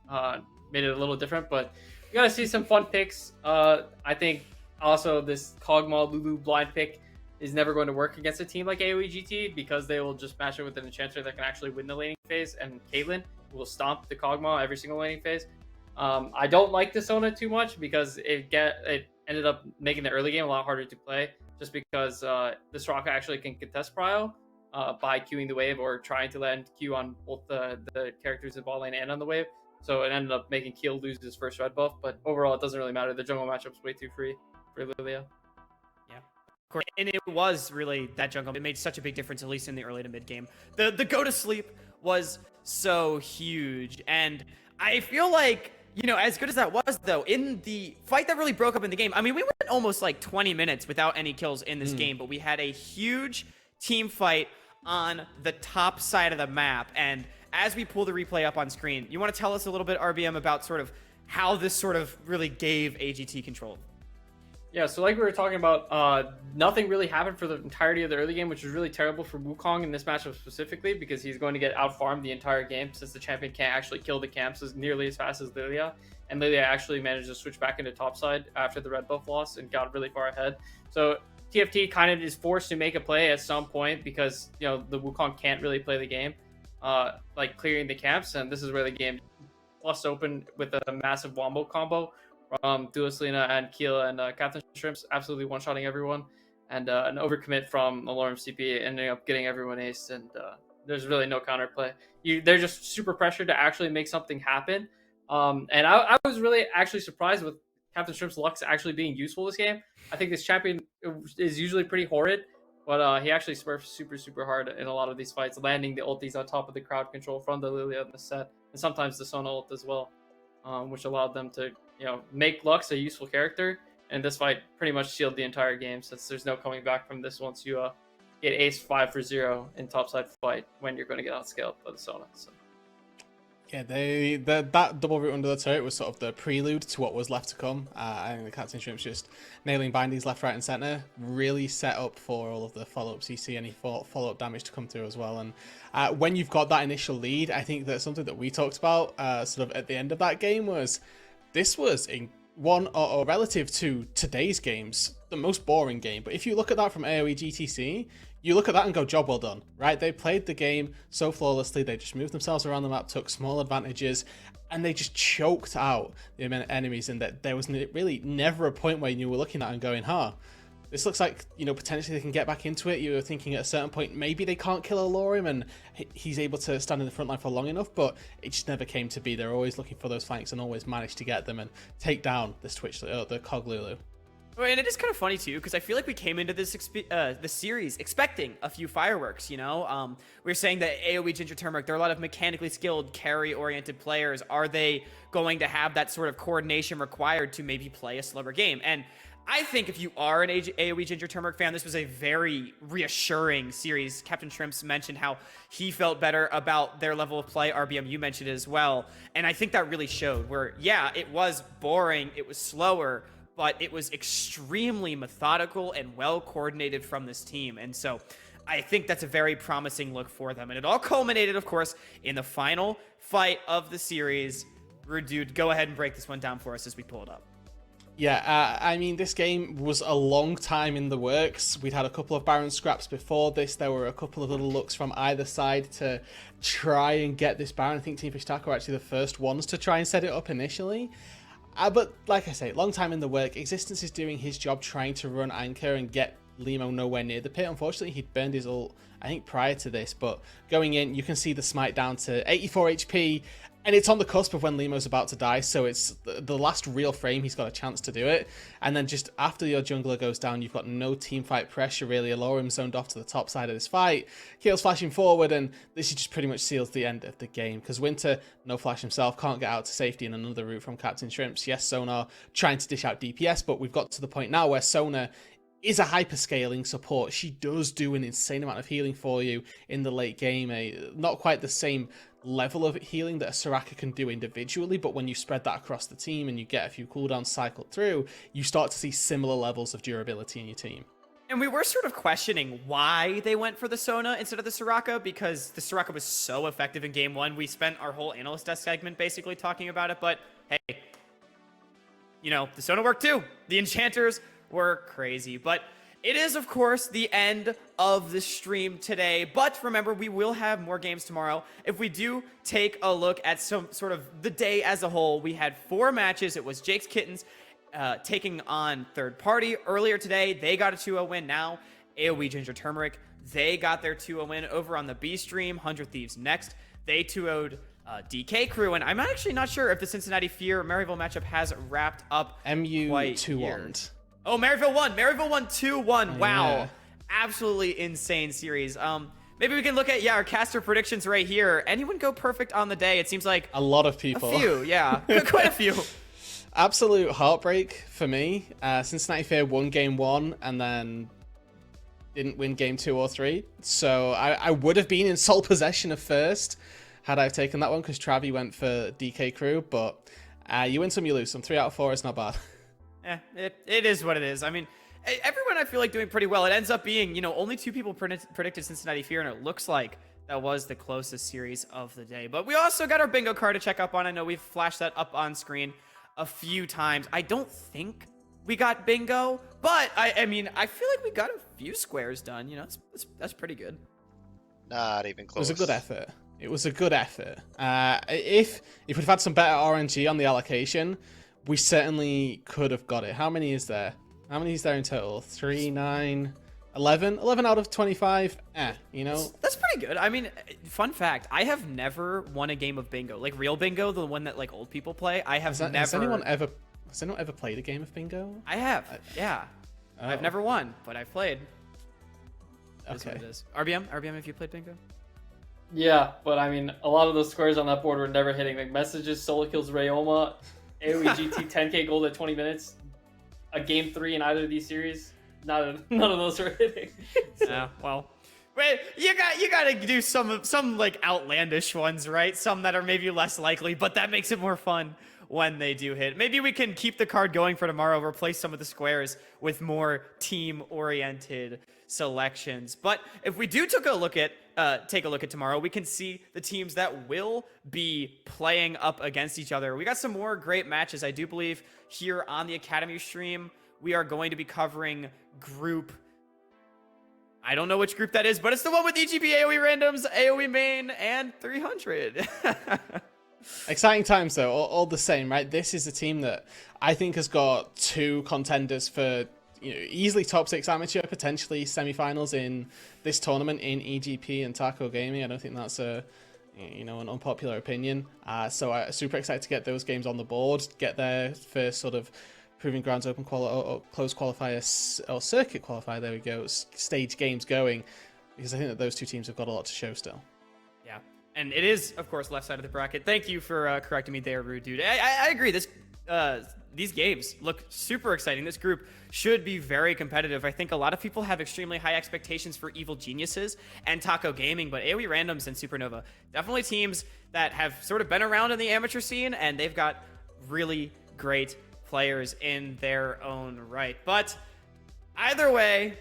made it a little different. But you gotta see some fun picks. I think also this Kog'Maw Lulu blind pick is never going to work against a team like AOE GT because they will just match it with an enchanter that can actually win the laning phase, and Caitlyn will stomp the Kog'Maw every single laning phase. I don't like the Sona too much because it ended up making the early game a lot harder to play, just because the Soraka actually can contest prio by queuing the wave or trying to land Q on both the characters in bot lane and on the wave. So it ended up making Keel lose his first red buff, but overall it doesn't really matter. The jungle matchup's way too free for Lilia. And it was really that jungle. It made such a big difference, at least in the early to mid game. The go to sleep was so huge. And I feel like, as good as that was, though, in the fight that really broke up in the game, I mean, we went almost like 20 minutes without any kills in this game, but we had a huge team fight on the top side of the map. And as we pull the replay up on screen, you want to tell us a little bit, RBM, about sort of how this sort of really gave AGT control? Yeah, so like we were talking about, nothing really happened for the entirety of the early game, which was really terrible for Wukong in this matchup specifically, because he's going to get out-farmed the entire game since the champion can't actually kill the camps as nearly as fast as Lilia. And Lilia actually managed to switch back into topside after the red buff loss and got really far ahead. So TFT kind of is forced to make a play at some point because, you know, the Wukong can't really play the game, like clearing the camps, and this is where the game plus open with a massive wombo combo. Duoslina and Keela and Captain Shrimps absolutely one-shotting everyone, and an overcommit from Alorum CP ending up getting everyone aced, and there's really no counterplay. They're just super pressured to actually make something happen, and I was really actually surprised with Captain Shrimp's Lux actually being useful this game. I think this champion is usually pretty horrid, but he actually smurfs super hard in a lot of these fights, landing the ultis on top of the crowd control from the Lilia in the set, and sometimes the Sona ult as well, which allowed them to, you know, make Lux a useful character, and this fight pretty much sealed the entire game since there's no coming back from this once you get ace 5-0 in topside fight when you're going to get outscaled by the Sona. So. Yeah, that double route under the turret was sort of the prelude to what was left to come. I think the Captain Shrimp's just nailing bindings left, right, and center really set up for all of the follow-ups you see, any follow-up damage to come through as well. And when you've got that initial lead, I think that something that we talked about sort of at the end of that game was this was in one or relative to today's games, the most boring game. But if you look at that from AOE GTC, you look at that and go, job well done, right? They played the game so flawlessly. They just moved themselves around the map, took small advantages, and they just choked out the enemies. And that there was really never a point where you were looking at and going, this looks like, you know, potentially they can get back into it. You were thinking at a certain point, maybe they can't kill Alorum and he's able to stand in the front line for long enough, but it just never came to be. They're always looking for those flanks and always managed to get them and take down this the Cog Lulu. Well, and it is kind of funny too, because I feel like we came into this this series expecting a few fireworks. You know, we were saying that AOE Ginger Turmeric, there are a lot of mechanically skilled, carry-oriented players. Are they going to have that sort of coordination required to maybe play a slower game? And I think if you are an AOE Ginger Turmeric fan, this was a very reassuring series. Captain Shrimps mentioned how he felt better about their level of play. RBM, you mentioned it as well. And I think that really showed where, yeah, it was boring, it was slower, but it was extremely methodical and well coordinated from this team. And so I think that's a very promising look for them. And it all culminated, of course, in the final fight of the series. Dude, go ahead and break this one down for us as we pull it up. Yeah, I mean, this game was a long time in the works. We'd had a couple of Baron scraps before this. There were a couple of little looks from either side to try and get this Baron. I think Team Fishtaka were actually the first ones to try and set it up initially. But like I say, long time in the work. Existence is doing his job trying to run Anchor and get Limo nowhere near the pit. Unfortunately, he'd burned his ult, I think, prior to this. But going in, you can see the smite down to 84 HP. And it's on the cusp of when Limo's about to die, so it's the last real frame he's got a chance to do it. And then just after your jungler goes down, you've got no teamfight pressure, really. Alorum zoned off to the top side of this fight. Keel's flashing forward, and this just pretty much seals the end of the game. Because Winter, no flash himself, can't get out to safety in another route from Captain Shrimps. Yes, Sonar trying to dish out DPS, but we've got to the point now where Sonar is a hyper-scaling support. She does do an insane amount of healing for you in the late game. Not quite the same level of healing that a Soraka can do individually, but when you spread that across the team and you get a few cooldowns cycled through, you start to see similar levels of durability in your team. And we were sort of questioning why they went for the Sona instead of the Soraka, because the Soraka was so effective in game one. We spent our whole analyst desk segment basically talking about it, but hey, you know, the Sona worked too. The enchanters were crazy, but it is, of course, the end of the stream today. But remember, we will have more games tomorrow. If we do take a look at some sort of the day as a whole, we had 4 matches. It was Jake's Kittens taking on Third Party earlier today. They got a 2-0 win. Now, AOE Ginger Turmeric, they got their 2-0 win over on the B stream. 100 Thieves next. They 2-0'd DK Crew, and I'm actually not sure if the Cincinnati Fear Maryville matchup has wrapped up. MU 2-1. Oh, Maryville won. Maryville won 2-1. Wow. Yeah. Absolutely insane series. Maybe we can look at, our caster predictions right here. Anyone go perfect on the day? It seems like a lot of people. A few, yeah. Quite a few. Absolute heartbreak for me. Cincinnati Fear won game 1 and then didn't win game 2 or 3. So I would have been in sole possession of first had I taken that one because Travi went for DK Crew. But you win some, you lose some. 3 out of 4 is not bad. it is what it is. I mean, everyone I feel like doing pretty well. It ends up being, only 2 people predicted Cincinnati Fear, and it looks like that was the closest series of the day. But we also got our bingo card to check up on. I know we've flashed that up on screen a few times. I don't think we got bingo, but I mean, I feel like we got a few squares done. That's pretty good. Not even close. It was a good effort. It was a good effort. If we'd had some better RNG on the allocation, we certainly could have got it. How many is there? How many is there in total? 3, 9, 11? 11 out of 25? That's pretty good. I mean, fun fact, I have never won a game of bingo. Like real bingo, the one that like old people play. I have never. Has anyone ever played a game of bingo? I have. Yeah. Oh. I've never won, but I've played. Okay. What it is. RBM, have you played bingo? Yeah, but I mean, a lot of those squares on that board were never hitting. Like messages, solo kills, Rayoma, AOE GT 10k gold at 20 minutes, a game 3 in either of these series. None of those were hitting. So. Yeah, well, wait, you got to do some like outlandish ones, right? Some that are maybe less likely, but that makes it more fun when they do hit. Maybe we can keep the card going for tomorrow, replace some of the squares with more team-oriented selections. But if we do take a look at tomorrow, we can see the teams that will be playing up against each other. We got some more great matches. I do believe here on the Academy stream, we are going to be covering group. I don't know which group that is, but it's the one with EGP, AOE randoms, AOE main, and 300. Exciting times, though, all the same, right? This is a team that I think has got 2 contenders for easily top 6 amateur, potentially semifinals in this tournament in EGP and Taco Gaming. I don't think that's an unpopular opinion. So I'm super excited to get those games on the board, get their first sort of Proving Grounds Open closed qualifier or circuit qualifier. There we go, stage games going, because I think that those 2 teams have got a lot to show still. Yeah, and it is, of course, left side of the bracket. Thank you for correcting me there, Rude Dude. I agree. These games look super exciting. This group should be very competitive. I think a lot of people have extremely high expectations for Evil Geniuses and Taco Gaming, but AOE Randoms and Supernova, definitely teams that have sort of been around in the amateur scene, and they've got really great players in their own right. But either way,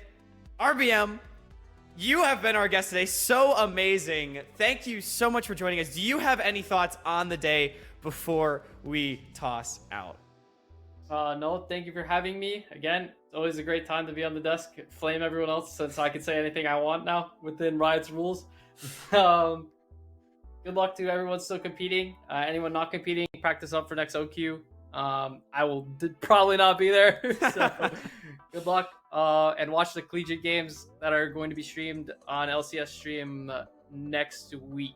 RBM, you have been our guest today. So amazing. Thank you so much for joining us. Do you have any thoughts on the day before we toss out? No, thank you for having me. Again, it's always a great time to be on the desk, flame everyone else, since I can say anything I want now within Riot's rules. Good luck to everyone still competing. Anyone not competing, practice up for next OQ. I will probably not be there, so good luck. And watch the collegiate games that are going to be streamed on LCS stream next week,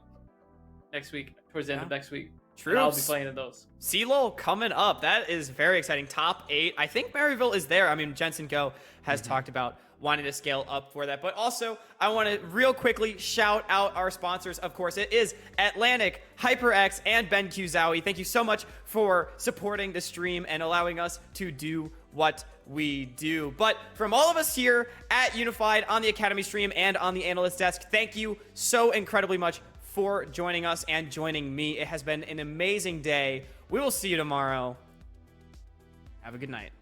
towards the end of next week. True. I'll be playing in those. CeeLo coming up. That is very exciting. Top 8. I think Maryville is there. I mean, Jensen Go has talked about wanting to scale up for that. But also, I want to real quickly shout out our sponsors. Of course, it is Atlantic, HyperX, and BenQ Zowie. Thank you so much for supporting the stream and allowing us to do what we do. But from all of us here at Unified on the Academy stream and on the analyst desk, thank you so incredibly much for joining us and joining me. It has been an amazing day. We will see you tomorrow. Have a good night.